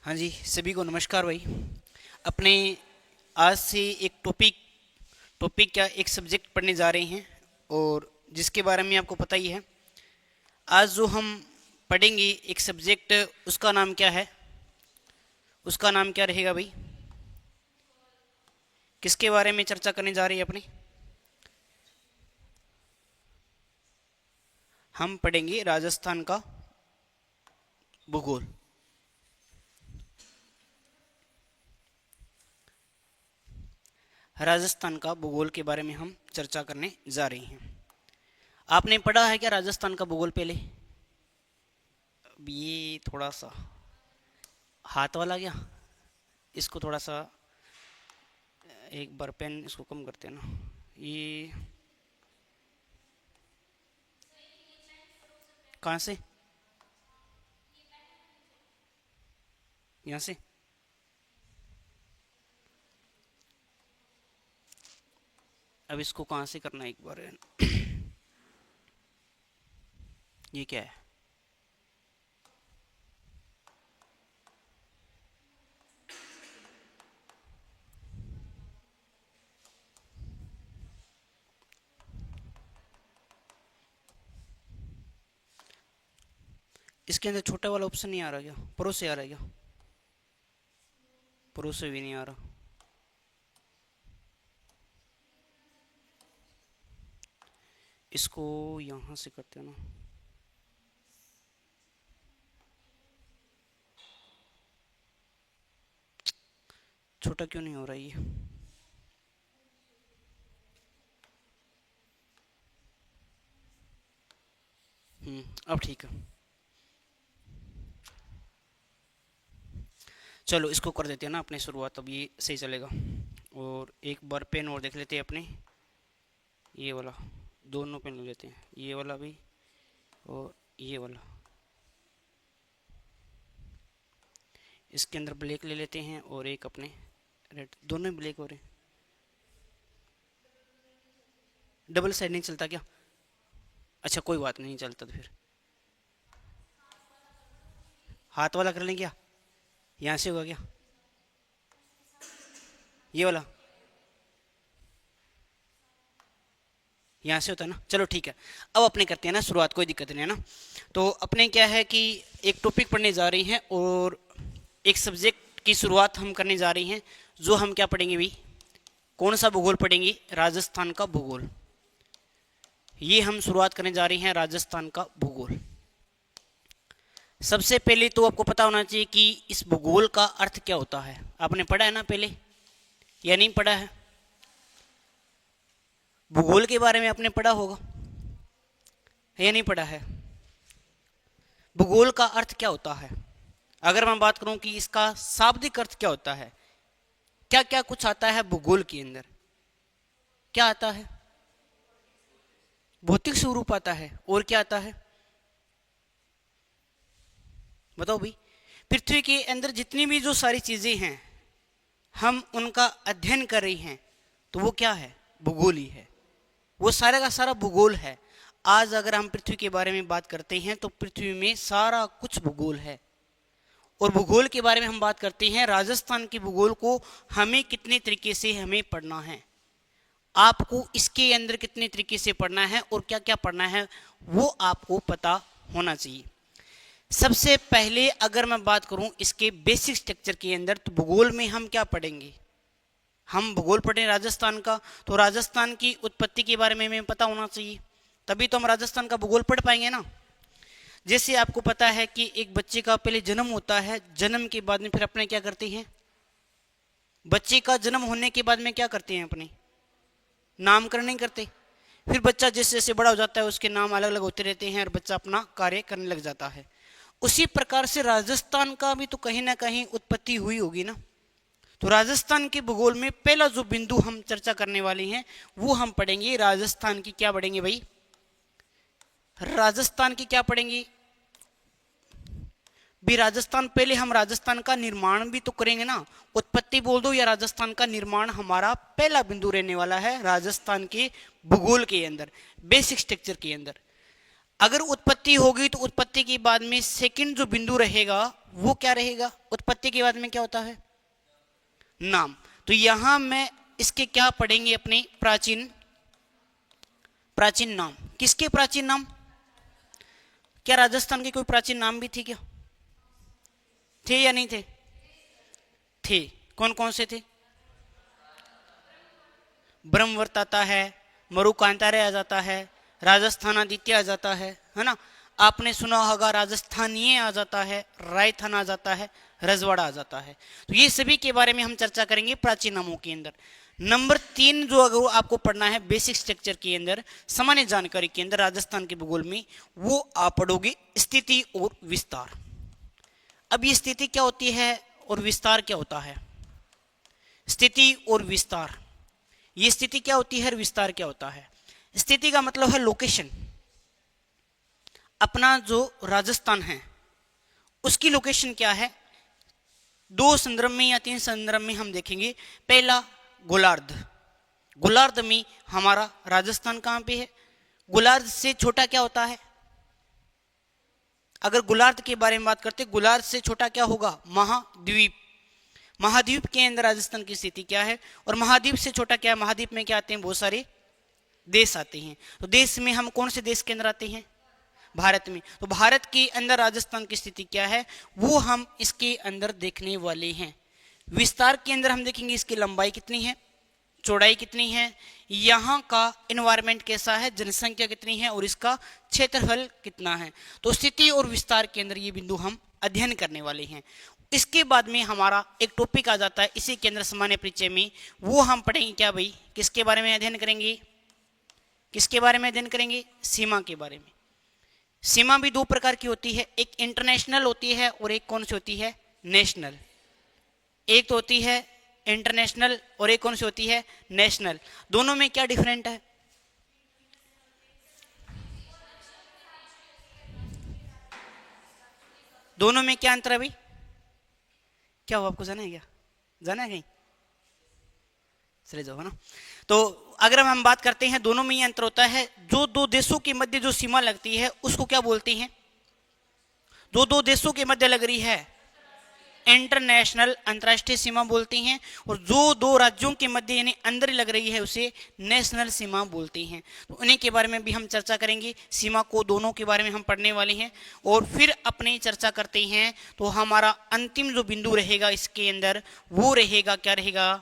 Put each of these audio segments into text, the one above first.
हाँ जी, सभी को नमस्कार भाई। अपने आज से एक टॉपिक क्या एक सब्जेक्ट पढ़ने जा रहे हैं, और जिसके बारे में आपको पता ही है। आज जो हम पढ़ेंगे एक सब्जेक्ट, उसका नाम क्या है? उसका नाम क्या रहेगा भाई? किसके बारे में चर्चा करने जा रहे हैं अपने? हम पढ़ेंगे राजस्थान का भूगोल। राजस्थान का भूगोल के बारे में हम चर्चा करने जा रहे हैं। आपने पढ़ा है क्या राजस्थान का भूगोल पहले? अब ये थोड़ा सा हाथ वाला गया, इसको थोड़ा सा एक बार पेन इसको कम करते हैं ना। ये कहाँ से? यहाँ से? अब इसको कहाँ से करना है एक बार? ये क्या है? इसके अंदर छोटा वाला ऑप्शन नहीं आ रहा क्या? प्रो से आ रहा है क्या? प्रो से भी नहीं आ रहा। इसको यहाँ से करते हैं ना। छोटा क्यों नहीं हो रहा ये? अब ठीक है। चलो इसको कर देते हैं ना अपने शुरुआत, अब ये सही चलेगा। और एक बार पेन और देख लेते हैं अपने। ये वाला, दोनों पेन ले लेते हैं, ये वाला भी और ये वाला। इसके अंदर ब्लैक ले लेते हैं और एक अपने रेड। दोनों ही ब्लैक हो रहे हैं। डबल साइड नहीं चलता क्या? अच्छा कोई बात नहीं, चलता तो फिर हाथ वाला कर लें क्या? यहाँ से होगा क्या? ये वाला यहाँ से होता है ना। चलो ठीक है, अब अपने करते हैं ना शुरुआत, कोई दिक्कत नहीं है ना। तो अपने क्या है कि एक टॉपिक पढ़ने जा रही हैं और एक सब्जेक्ट की शुरुआत हम करने जा रही हैं। जो हम क्या पढ़ेंगे भाई? कौन सा भूगोल पढ़ेंगे? राजस्थान का भूगोल। ये हम शुरुआत करने जा रही हैं राजस्थान का भूगोल। सबसे पहले तो आपको पता होना चाहिए कि इस भूगोल का अर्थ क्या होता है। आपने पढ़ा है ना पहले, या नहीं पढ़ा है? भूगोल के बारे में आपने पढ़ा होगा या नहीं पढ़ा है? भूगोल का अर्थ क्या होता है? अगर मैं बात करूं कि इसका शाब्दिक अर्थ क्या होता है, क्या क्या कुछ आता है भूगोल के अंदर? क्या आता है? भौतिक स्वरूप आता है। और क्या आता है? बताओ भाई। पृथ्वी के अंदर जितनी भी जो सारी चीजें हैं, हम उनका अध्ययन कर रही हैं, तो वो क्या है? भूगोल ही है। वो सारा का सारा भूगोल है। आज अगर हम पृथ्वी के बारे में बात करते हैं तो पृथ्वी में सारा कुछ भूगोल है। और भूगोल के बारे में हम बात करते हैं, राजस्थान के भूगोल को हमें कितने तरीके से हमें पढ़ना है, आपको इसके अंदर कितने तरीके से पढ़ना है और क्या क्या पढ़ना है, वो आपको पता होना चाहिए। सबसे पहले अगर मैं बात करूं इसके बेसिक स्ट्रक्चर के अंदर, तो भूगोल में हम क्या पढ़ेंगे? हम भूगोल पढ़े राजस्थान का, तो राजस्थान की उत्पत्ति के बारे में हमें पता होना चाहिए, तभी तो हम राजस्थान का भूगोल पढ़ पाएंगे ना। जैसे आपको पता है कि एक बच्चे का पहले जन्म होता है, जन्म के बाद में फिर अपने क्या करते हैं? बच्चे का जन्म होने के बाद में क्या करते हैं अपने? नामकरण नहीं करते। फिर बच्चा जैसे जैसे बड़ा हो जाता है उसके नाम अलग अलग होते रहते हैं और बच्चा अपना कार्य करने लग जाता है। उसी प्रकार से राजस्थान का भी तो कहीं ना कहीं उत्पत्ति हुई होगी ना। तो राजस्थान के भूगोल में पहला जो बिंदु हम चर्चा करने वाले हैं, वो हम पढ़ेंगे राजस्थान की। क्या पढ़ेंगे भाई? राजस्थान की क्या पढ़ेंगे भी? राजस्थान, पहले हम राजस्थान का निर्माण भी तो करेंगे ना। उत्पत्ति बोल दो या राजस्थान का निर्माण, हमारा पहला बिंदु रहने वाला है राजस्थान के भूगोल के अंदर, बेसिक स्ट्रक्चर के अंदर। अगर उत्पत्ति होगी तो उत्पत्ति के बाद में सेकंड जो बिंदु रहेगा वो क्या रहेगा? उत्पत्ति के बाद में क्या होता है? नाम। तो यहां में इसके क्या पढ़ेंगे अपने? प्राचीन नाम। किसके प्राचीन नाम? क्या राजस्थान के कोई प्राचीन नाम भी थे क्या? थे या नहीं थे? थे। कौन कौन से थे? ब्रह्मवर्त आता है, मरुकांतारे आ जाता है, राजस्थानादित्य आ जाता है ना। आपने सुना होगा राजस्थानीय आ जाता है, रायथान आ जाता है, रजवाड़ा आ जाता है। तो ये सभी के बारे में हम चर्चा करेंगे प्राचीन नामों के अंदर। नंबर 3 जो अगर आपको पढ़ना है बेसिक स्ट्रक्चर के अंदर, सामान्य जानकारी के अंदर राजस्थान के भूगोल में, वो आप पढ़ोगे स्थिति और विस्तार। अब ये स्थिति क्या होती है और विस्तार क्या होता है? स्थिति और विस्तार, ये स्थिति क्या होती है और विस्तार क्या होता है? स्थिति का मतलब है लोकेशन। अपना जो राजस्थान है उसकी लोकेशन क्या है? 2 संदर्भ में या 3 संदर्भ में हम देखेंगे। पहला गोलार्ध। गोलार्ध में हमारा राजस्थान कहां पे है? गोलार्ध से छोटा क्या होता है? अगर गोलार्ध के बारे में बात करते, गोलार्ध से छोटा क्या होगा? महाद्वीप। महाद्वीप के अंदर राजस्थान की स्थिति क्या है? और महाद्वीप से छोटा क्या है? महाद्वीप में क्या आते हैं? बहुत सारे देश आते हैं। तो देश में हम कौन से देश के अंदर आते हैं? भारत में। तो भारत के अंदर राजस्थान की स्थिति क्या है वो हम इसके अंदर देखने वाले हैं। विस्तार के अंदर हम देखेंगे इसकी लंबाई कितनी है, चौड़ाई कितनी है, यहाँ का एनवायरमेंट कैसा है, जनसंख्या कितनी है और इसका क्षेत्रफल कितना है। तो स्थिति और विस्तार के अंदर ये बिंदु हम अध्ययन करने वाले हैं। इसके बाद में हमारा एक टॉपिक आ जाता है इसी के अंदर सामान्य परिचय में, वो हम पढ़ेंगे क्या भाई? किसके बारे में अध्ययन करेंगे? किसके बारे में अध्ययन करेंगे? सीमा के बारे में। सीमा भी 2 प्रकार की होती है, एक इंटरनेशनल होती है और एक कौन सी होती है? नेशनल। एक तो होती है इंटरनेशनल और एक कौन सी होती है? नेशनल। दोनों में क्या डिफरेंट है? दोनों में क्या अंतर है भाई? क्या हो, आपको जाना है क्या? जाना है कहीं? चले जाओ है ना। तो अगर हम बात करते हैं दोनों में ये अंतर होता है, जो 2 देशों के मध्य जो सीमा लगती है उसको क्या बोलते हैं? जो 2 देशों के मध्य लग रही है इंटरनेशनल, अंतर्राष्ट्रीय सीमा बोलते हैं। और जो 2 राज्यों के मध्य यानी अंदर लग रही है उसे नेशनल सीमा बोलते हैं। तो उन्हीं के बारे में भी हम चर्चा करेंगे। सीमा को दोनों के बारे में हम पढ़ने वाले हैं और फिर अपनी चर्चा करते हैं। तो हमारा अंतिम जो बिंदु रहेगा इसके अंदर वो रहेगा, क्या रहेगा?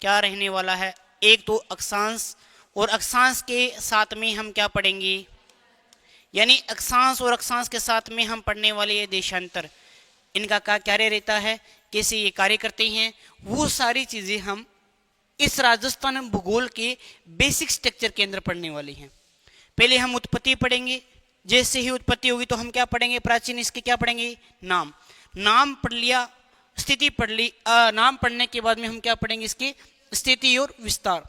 क्या रहने वाला है? एक तो अक्षांश, और अक्षांश के साथ में हम क्या पढ़ेंगे? यानी अक्षांश और अक्षांश के साथ में हम पढ़ने वाले ये देशांतर, इनका क्या कार्य रहता है, कैसे ये कार्य करते हैं, वो सारी चीजें हम इस राजस्थान भूगोल के बेसिक स्ट्रक्चर के अंदर पढ़ने वाले हैं। पहले हम उत्पत्ति पढ़ेंगे। जैसे ही उत्पत्ति होगी तो हम क्या पढ़ेंगे? प्राचीन। इसके क्या पढ़ेंगे? नाम। नाम पढ़ लिया, स्थिति पढ़ ली। नाम पढ़ने के बाद में हम क्या पढ़ेंगे? इसकी स्थिति और विस्तार।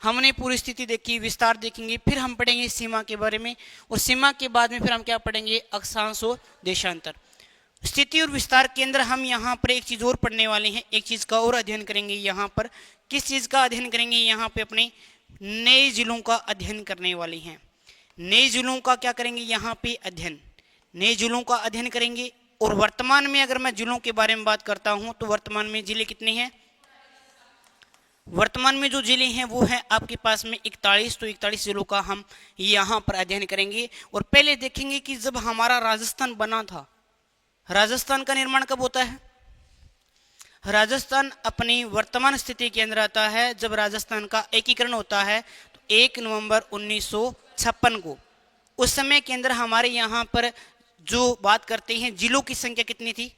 हमने पूरी स्थिति देखी, विस्तार देखेंगे, फिर हम पढ़ेंगे सीमा के बारे में, और सीमा के बाद में फिर हम क्या पढ़ेंगे? अक्षांश और देशांतर। स्थिति और विस्तार के अंदर हम यहाँ पर एक चीज और पढ़ने वाले हैं, एक चीज का और अध्ययन करेंगे। यहाँ पर किस चीज का अध्ययन करेंगे? यहाँ पे अपने नए जिलों का अध्ययन करने वाले हैं। नए जिलों का क्या करेंगे? यहाँ पे अध्ययन, नए जिलों का अध्ययन करेंगे। और वर्तमान में अगर मैं जिलों के बारे में बात करता हूँ तो वर्तमान में जिले कितने हैं? वर्तमान में जो जिले हैं वो है आपके पास में 41। तो 41 जिलों का हम यहाँ पर अध्ययन करेंगे। और पहले देखेंगे कि जब हमारा राजस्थान बना था, राजस्थान का निर्माण कब होता है? राजस्थान अपनी वर्तमान स्थिति के अंदर आता है जब राजस्थान का एकीकरण होता है, तो 1 नवंबर 1956 को। उस समय के अंदर हमारे यहाँ पर जो बात करते हैं जिलों की संख्या कितनी थी?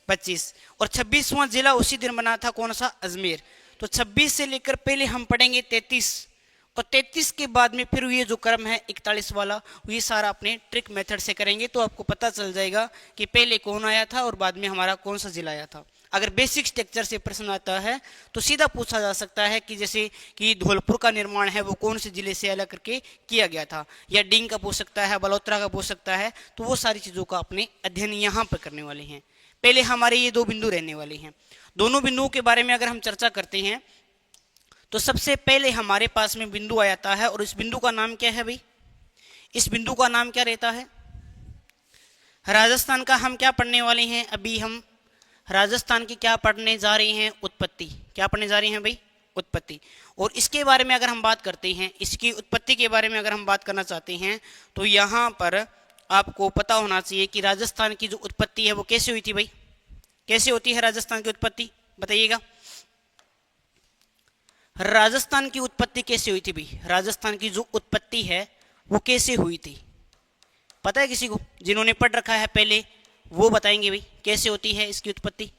25। और 26वां जिला उसी दिन बना था, कौन सा? अजमेर। तो 26 से लेकर पहले हम पढ़ेंगे 33, और 33 के बाद में फिर ये जो क्रम है 41 वाला, ये सारा अपने ट्रिक मेथड से करेंगे। तो आपको पता चल जाएगा कि पहले कौन आया था और बाद में हमारा कौन सा जिला आया था। अगर बेसिक स्ट्रक्चर से प्रश्न आता है तो सीधा पूछा जा सकता है कि जैसे कि धौलपुर का निर्माण है वो कौन से जिले से अलग करके किया गया था, या डींग का पूछ सकता है, बलोत्रा का पूछ सकता है। तो वो सारी चीज़ों का अपने अध्ययन यहाँ पर करने वाले हैं। पहले हमारे ये 2 बिंदु रहने वाले हैं। दोनों बिंदुओं के बारे में अगर हम चर्चा करते हैं तो सबसे पहले हमारे पास में बिंदु आ जाता है, और इस बिंदु का नाम क्या है भाई? इस बिंदु का नाम क्या रहता है? राजस्थान का हम क्या पढ़ने वाले हैं? अभी हम राजस्थान की क्या पढ़ने जा रहे हैं? उत्पत्ति। क्या पढ़ने जा रहे हैं भाई? उत्पत्ति। और इसके बारे में अगर हम बात करते हैं, इसकी उत्पत्ति के बारे में अगर हम बात करना चाहते हैं, तो यहाँ पर आपको पता होना चाहिए कि राजस्थान की जो उत्पत्ति है वो कैसे हुई थी भाई? कैसे होती है राजस्थान की उत्पत्ति? बताइएगा। राजस्थान की उत्पत्ति कैसे हुई थी भाई? राजस्थान की जो उत्पत्ति है वो कैसे हुई थी? पता है किसी को? जिन्होंने पढ़ रखा है पहले वो बताएंगे भाई कैसे होती है इसकी उत्पत्ति।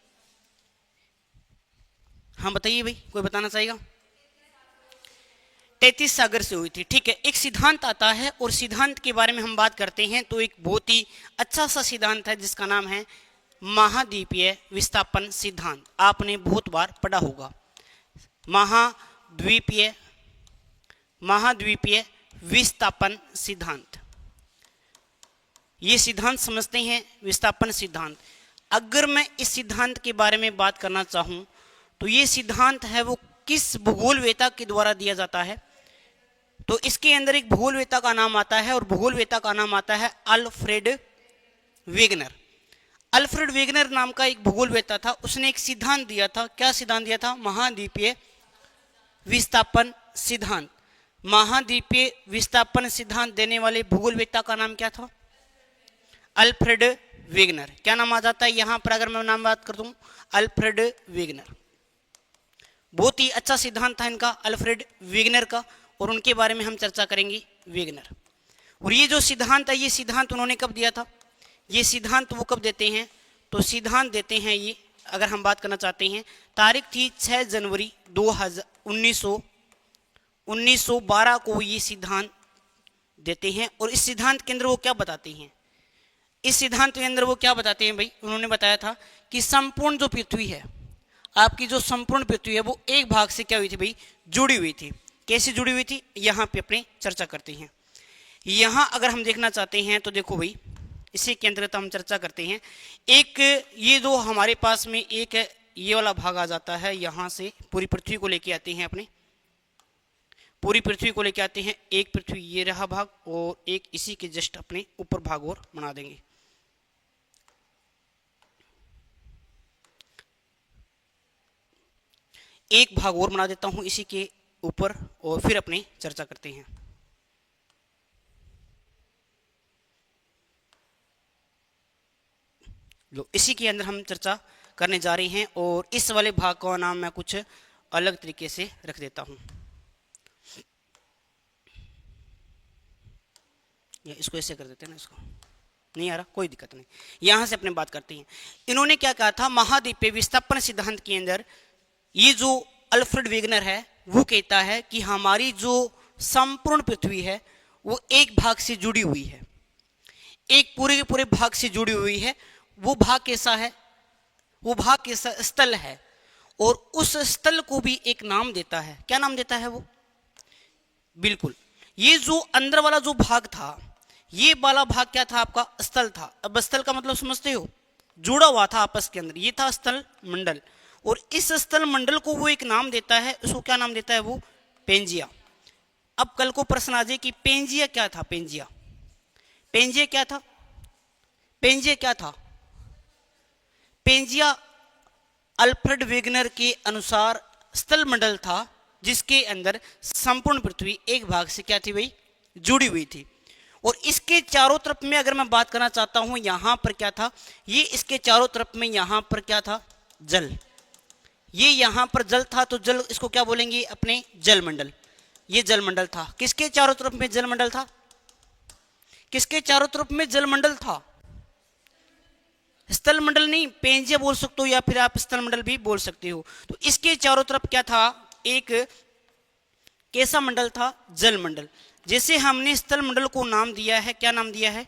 हाँ बताइए भाई, कोई बताना चाहेगा? 33 सागर से हुई थी। ठीक है, एक सिद्धांत आता है और सिद्धांत के बारे में हम बात करते हैं तो एक बहुत ही अच्छा सा सिद्धांत है जिसका नाम है महाद्वीपीय विस्थापन सिद्धांत। आपने बहुत बार पढ़ा होगा। महाद्वीपीय विस्थापन सिद्धांत, ये सिद्धांत समझते हैं, विस्थापन सिद्धांत। अगर मैं इस सिद्धांत के बारे में बात करना चाहूं तो ये सिद्धांत है वो किस भूगोलवेत्ता के द्वारा दिया जाता है? तो इसके अंदर एक भूगोलवेत्ता का नाम आता है और भूगोलवेत्ता का नाम आता है अल्फ्रेड वेगनर। अल्फ्रेड वेगनर नाम का एक भूगोलवेत्ता था, उसने एक सिद्धांत दिया था। क्या सिद्धांत दिया था? महाद्वीपीय विस्थापन सिद्धांत। महाद्वीपीय विस्थापन सिद्धांत देने वाले भूगोलवेत्ता का नाम क्या था? Alfred Wegener. क्या नाम आ जाता है यहां पर अगर मैं नाम बात कर दूं? Alfred Wegener. बहुत ही अच्छा सिद्धांत था इनका, अल्फ्रेड वेगनर का, और उनके बारे में हम चर्चा करेंगे, वेगनर। और ये जो सिद्धांत है, ये सिद्धांत उन्होंने कब दिया था? ये सिद्धांत वो कब देते हैं? तो सिद्धांत देते हैं ये, अगर हम बात करना चाहते हैं, तारीख थी 6 जनवरी 1912 को ये सिद्धांत देते हैं। और इस सिद्धांत के अंदर वो क्या बताते हैं? इस सिद्धांत के अंदर वो क्या बताते हैं भाई? उन्होंने बताया था कि संपूर्ण जो पृथ्वी है, आपकी जो संपूर्ण पृथ्वी है वो एक भाग से क्या हुई थी भाई? जुड़ी हुई थी। कैसे जुड़ी हुई थी? यहाँ पे अपने चर्चा करते हैं। यहाँ अगर हम देखना चाहते हैं तो देखो भाई, इसी के अंतर्गत हम चर्चा करते हैं। एक ये जो हमारे पास में एक ये वाला भाग आ जाता है, यहाँ से पूरी पृथ्वी को लेके आते हैं, अपने पूरी पृथ्वी को लेके आते हैं। एक पृथ्वी ये रहा भाग, और एक इसी के जस्ट अपने ऊपर भाग और बना देंगे। एक भाग और बना देता हूं इसी के ऊपर, और फिर अपनी चर्चा करते हैं। लो, इसी के अंदर हम चर्चा करने जा रहे हैं, और इस वाले भाग का नाम मैं कुछ अलग तरीके से रख देता हूं, या इसको ऐसे कर देते हैं ना, इसको नहीं आ रहा, कोई दिक्कत नहीं। यहां से अपने बात करते हैं। इन्होंने क्या कहा था? महाद्वीपीय विस्थापन सिद्धांत के अंदर ये जो अल्फ्रेड वेगनर है वो कहता है कि हमारी जो संपूर्ण पृथ्वी है वो एक भाग से जुड़ी हुई है, एक पूरे के पूरे भाग से जुड़ी हुई है। वो भाग कैसा है? वो भाग कैसा? स्थल है, और उस स्थल को भी एक नाम देता है। क्या नाम देता है वो? बिल्कुल, ये जो अंदर वाला जो भाग था, ये वाला भाग क्या था? आपका स्थल था। अब स्थल का मतलब समझते हो? जुड़ा हुआ था आपस के अंदर, ये था स्थल मंडल। और इस स्थल मंडल को वो एक नाम देता है, उसको क्या नाम देता है वो? पेंजिया। अब कल को प्रश्न आ जाए कि पेंजिया क्या था? पेंजिया, पेंजिया क्या था? पेंजिया क्या था? पेंजिया अल्फ्रेड वेगनर के अनुसार स्थल मंडल था जिसके अंदर संपूर्ण पृथ्वी एक भाग से क्या थी भाई? जुड़ी हुई थी। और इसके चारों तरफ में अगर मैं बात करना चाहता हूं, यहां पर क्या था? ये इसके चारों तरफ में यहां पर क्या था? जल। ये यहां पर जल था, तो जल इसको क्या बोलेंगे? अपने जल मंडल। ये जल मंडल था। किसके चारों तरफ में जल मंडल था? किसके चारों तरफ में जल मंडल था? स्थल मंडल नहीं, पेंजिया बोल सकते हो, या फिर आप स्थल मंडल भी बोल सकते हो। तो इसके चारों तरफ क्या था? एक कैसा मंडल था? जल मंडल। जैसे हमने स्थल मंडल को नाम दिया है, क्या नाम दिया है?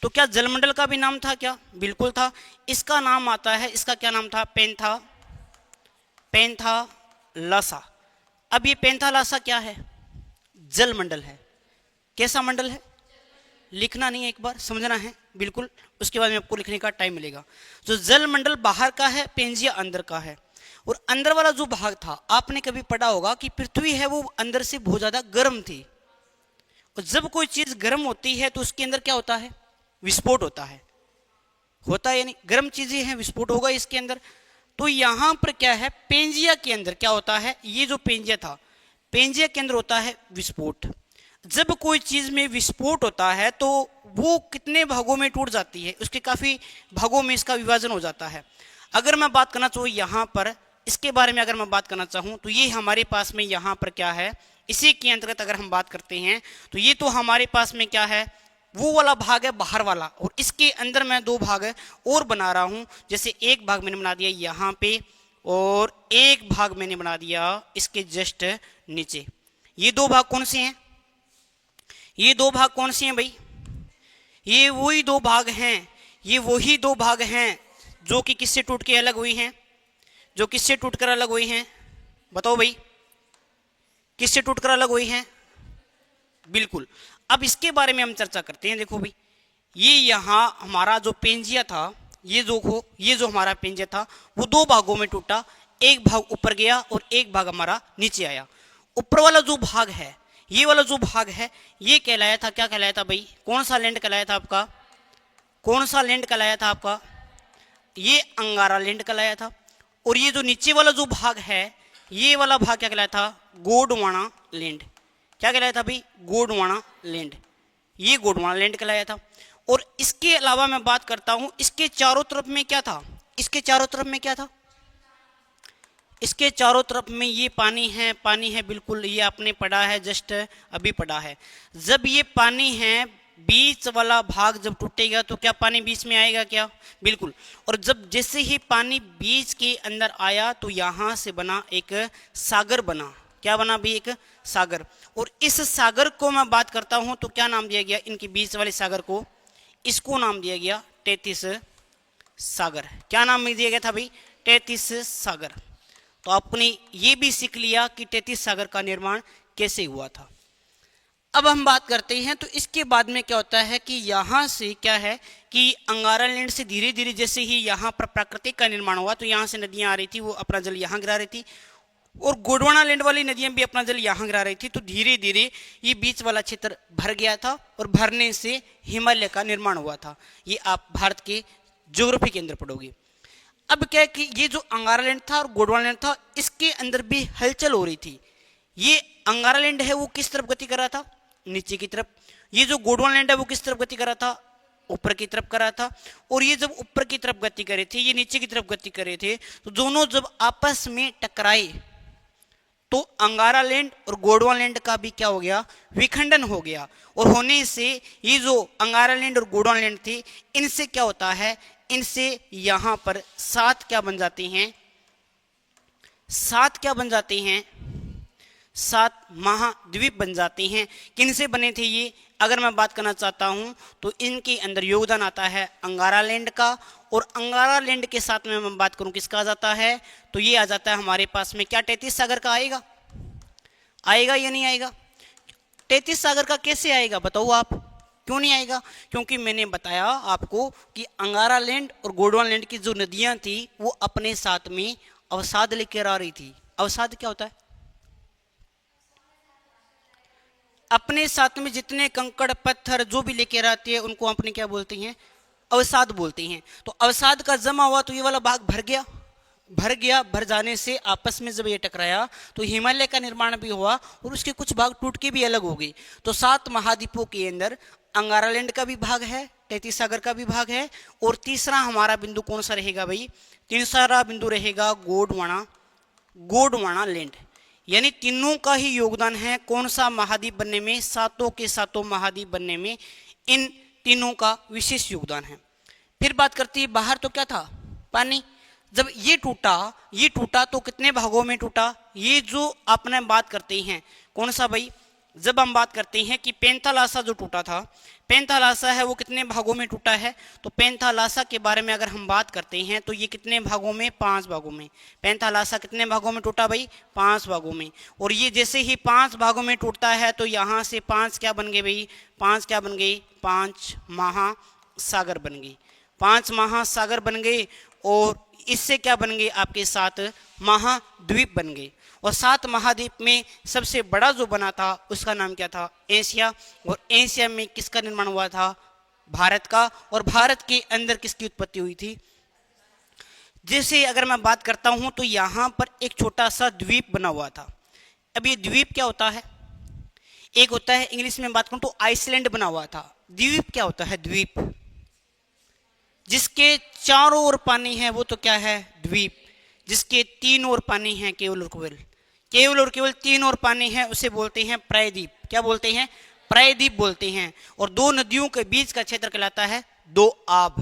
तो क्या जलमंडल का भी नाम था क्या? बिल्कुल था। इसका नाम आता है, इसका क्या नाम था? पेंथालासा। अब ये पेंथालासा क्या है? जल मंडल है। कैसा मंडल है? लिखना नहीं है, एक बार समझना है बिल्कुल, उसके बाद में आपको लिखने का टाइम मिलेगा। जो जल मंडल बाहर का है, पेंजिया अंदर का है। और अंदर वाला जो भाग था, आपने कभी पढ़ा होगा कि पृथ्वी है वो अंदर से बहुत ज्यादा गर्म थी, और जब कोई चीज गर्म होती है तो उसके अंदर क्या होता है, विस्फोट होता है या नहीं, गर्म चीजें हैं विस्फोट होगा इसके अंदर। तो यहां पर क्या है, पेंजिया के अंदर क्या होता है, ये जो पेंजिया था, पेंजिया के अंदर होता है विस्फोट। जब कोई चीज में विस्फोट होता है तो वो कितने भागों में टूट जाती है, उसके काफी भागों में इसका विभाजन हो जाता है। अगर मैं बात करना चाहूँ यहाँ पर इसके बारे में, अगर मैं बात करना चाहूँ तो ये हमारे पास में यहाँ पर क्या है, इसी के अंतर्गत अगर हम बात करते हैं तो ये तो हमारे पास में क्या है, वो वाला भाग है बाहर वाला, और इसके अंदर मैं दो भाग और बना रहा हूं। जैसे एक भाग मैंने बना दिया यहाँ पे और एक भाग मैंने बना दिया इसके जस्ट नीचे। ये दो भाग कौन से हैं, ये दो भाग कौन से हैं भाई, ये वही दो भाग हैं, ये वही दो भाग हैं जो कि किससे टूट के अलग हुई हैं, जो किससे टूटकर अलग हुई हैं, बताओ भाई किससे टूटकर अलग हुई हैं, बिल्कुल। अब इसके बारे में हम चर्चा करते हैं। देखो भाई, ये यहाँ हमारा जो पेंजिया था, ये जो हमारा पेंजिया था वो दो भागों में टूटा, एक भाग ऊपर गया और एक भाग हमारा नीचे आया। ऊपर वाला जो भाग है, ये वाला जो भाग है, ये कहलाया था, क्या कहलाया था भाई, कौन सा लैंड कहलाया था आपका, कौन सा लैंड कहलाया था आपका, ये अंगारा लैंड कहलाया था। और ये जो नीचे वाला जो भाग है, ये वाला भाग क्या कहलाया था, गोंडवाना लैंड। क्या कहलाया था भाई, गोंडवाना लैंड, ये गोंडवाना लैंड कहलाया था। और इसके अलावा मैं बात करता हूं, इसके चारों तरफ में क्या था, इसके चारों तरफ में क्या था, इसके चारों तरफ में ये पानी है, पानी है, बिल्कुल, ये आपने पढ़ा है, जस्ट अभी पढ़ा है। जब ये पानी है, बीच वाला भाग जब टूटेगा तो क्या पानी बीच में आएगा क्या, बिल्कुल। और जब जैसे ही पानी बीच के अंदर आया तो यहां से बना एक सागर बना, क्या बना भी, एक सागर। और इस सागर को मैं बात करता हूं तो क्या नाम दिया गया, इनके बीच वाले सागर को, इसको नाम दिया गया टेथिस सागर। क्या नाम दिया गया था भाई, टेथिस सागर। तो आपने ये भी सीख लिया कि टेथिस सागर का निर्माण कैसे हुआ था। अब हम बात करते हैं तो इसके बाद में क्या होता है कि यहाँ से क्या है कि अंगारा लैंड से धीरे धीरे जैसे ही यहाँ पर प्राकृतिक का निर्माण हुआ तो यहाँ से नदियाँ आ रही थी, वो अपना जल यहाँ गिरा रही थी, और गोंडवाना लैंड वाली नदियां भी अपना जल यहाँ गिरा रही थी। तो धीरे धीरे ये बीच वाला क्षेत्र भर गया था और भरने से हिमालय का निर्माण हुआ था। ये आप भारत के ज्योग्राफी के अंदर पढ़ोगे। अब क्या है कि ये जो अंगारा लैंड था और गोंडवाना लैंड था, इसके अंदर भी हलचल हो रही थी। ये अंगारा लैंड है वो किस तरफ गति कर रहा था, नीचे की तरफ। ये जो गोंडवाना लैंड है वो किस तरफ गति कर रहा था, ऊपर की तरफ कर रहा था। और ये जब ऊपर की तरफ गति कर रहे थे, ये नीचे की तरफ गति कर रहे थे, तो दोनों जब आपस में टकराए तो अंगारा लैंड और गोंडवाना लैंड का भी क्या हो गया, विखंडन हो गया। और होने से ये जो अंगारा लैंड और गोंडवाना लैंड थे, इनसे क्या होता है, इनसे यहां पर 7 क्या बन जाते हैं, 7 क्या बन जाते हैं, 7 महाद्वीप बन जाते हैं। किन से बने थे ये, अगर मैं बात करना चाहता हूं तो इनके अंदर योगदान आता है अंगारा लैंड का। और अंगारा लैंड के साथ में मैं बात करूं किसका आ जाता है, तो ये आ जाता है हमारे पास में क्या, टेथिस सागर का आएगा, आएगा या नहीं आएगा। टेथिस सागर का कैसे आएगा बताओ आप, क्यों नहीं आएगा, क्योंकि मैंने बताया आपको कि अंगारा लैंड और गोंडवाना लैंड की जो नदियां थी वो अपने साथ में अवसाद लेकर आ रही थी। अवसाद क्या होता है, अपने साथ में जितने कंकड़ पत्थर जो भी लेकर आते हैं उनको अपने क्या बोलते हैं, अवसाद बोलते हैं। तो अवसाद का जमा हुआ तो ये वाला भाग भर गया, भर जाने से आपस में जब ये टकराया तो हिमालय का निर्माण भी हुआ और उसके कुछ भाग टूट के भी अलग हो गए। तो 7 महाद्वीपों के अंदर अंगारा लैंड का भी भाग है, टेथिस सागर का भी भाग है, और तीसरा हमारा बिंदु कौन सा रहेगा भाई, तीसरा बिंदु रहेगा गोंडवाना लैंड। यानी तीनों का ही योगदान है कौन सा महाद्वीप बनने में, 7 के 7 महाद्वीप बनने में इन तीनों का विशेष योगदान है। फिर बात करती है बाहर तो क्या था, पानी। जब ये टूटा तो कितने भागों में टूटा, ये जो आपने बात करते हैं कौन सा भाई, जब हम बात करते हैं कि पेंथालासा जो टूटा था, पेंथालासा है वो कितने भागों में टूटा है, तो पेंथालासा के बारे में अगर हम बात करते हैं तो ये कितने भागों में, 5 भागों में। पेंथालासा कितने भागों में टूटा भाई, 5 भागों में। और ये जैसे ही 5 भागों में टूटता है तो यहाँ से 5 क्या बन गए भाई, 5 क्या बन गए, 5 महासागर बन गए, 5 महासागर बन गए। और इससे क्या बन गए, आपके 7 महाद्वीप बन गए। और 7 महाद्वीप में सबसे बड़ा जो बना था उसका नाम क्या था? एशिया। और एशिया में किसका निर्माण हुआ था? भारत का। और भारत के अंदर किसकी उत्पत्ति हुई थी? जैसे अगर मैं बात करता हूं तो यहां पर एक छोटा सा द्वीप बना हुआ था। अब ये द्वीप क्या होता है? एक होता है, इंग्लिश में बात करूं तो आइसलैंड बना हुआ था। द्वीप क्या होता है? द्वीप जिसके चारों ओर पानी है वो तो क्या है? द्वीप। जिसके 3 ओर पानी है, केवल और केवल 3 ओर पानी है, उसे बोलते हैं प्रायद्वीप। क्या बोलते हैं? प्रायद्वीप बोलते हैं। और 2 नदियों के बीच का क्षेत्र कहलाता है दोआब।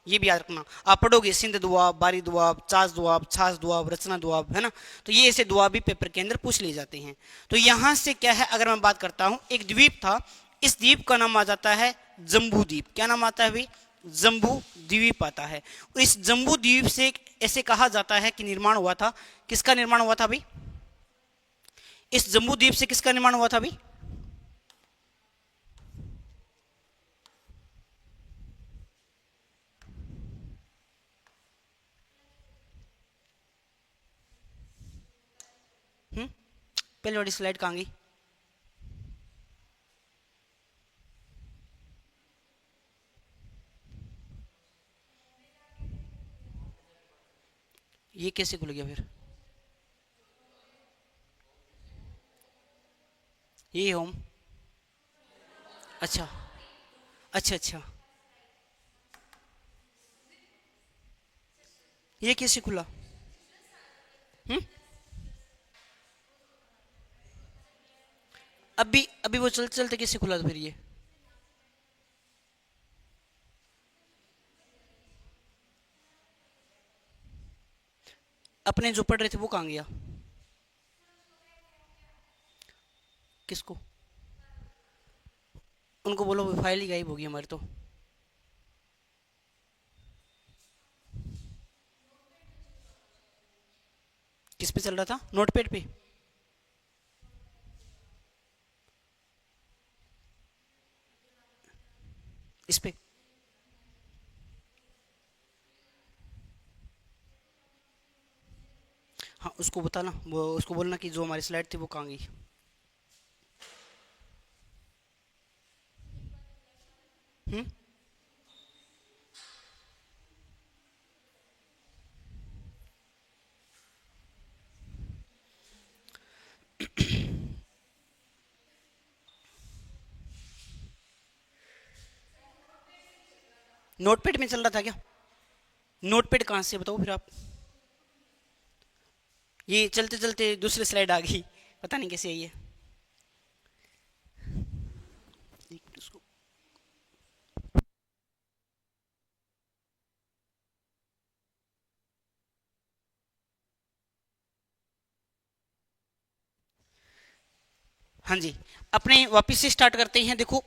ये भी याद रखना, आप पढ़ोगे सिंध दुआब, बारी दुआब, चास दुआब, छाछ दुआब, रचना दुआब, है ना। तो ये ऐसे दुआब भी पेपर के अंदर पूछ लिए जाते हैं। तो यहां से क्या है, अगर मैं बात करता हूं, एक द्वीप था, इस द्वीप का नाम आ जाता है जम्बू द्वीप। क्या नाम आता है भाई? जम्बू द्वीप आता है। इस जम्बू द्वीप से ऐसे कहा जाता है कि निर्माण हुआ था। किसका निर्माण हुआ था भाई? इस जम्बू द्वीप से किसका निर्माण हुआ था भाई? पहले वाली स्लाइड कहाँ गई? ये कैसे खुल गया फिर? ये होम। अच्छा अच्छा अच्छा, ये कैसे खुला? अभी अभी वो चलते चलते कैसे खुला था फिर ये? अपने जो पढ़ रहे थे वो कहाँ गया? किसको? उनको बोलो फाइल ही गायब होगी हमारी तो। किस पे चल रहा था? नोटपैड पे? इस पे? हाँ, उसको बताना, वो उसको बोलना कि जो हमारी स्लाइड थी वो कहाँ गई। हम्म। नोटपैड में चल रहा था क्या? नोटपैड कहाँ से बताओ फिर आप? ये चलते चलते दूसरी स्लाइड आ गई, पता नहीं कैसे आई है। हाँ जी, अपने वापिस से स्टार्ट करते हैं। देखो,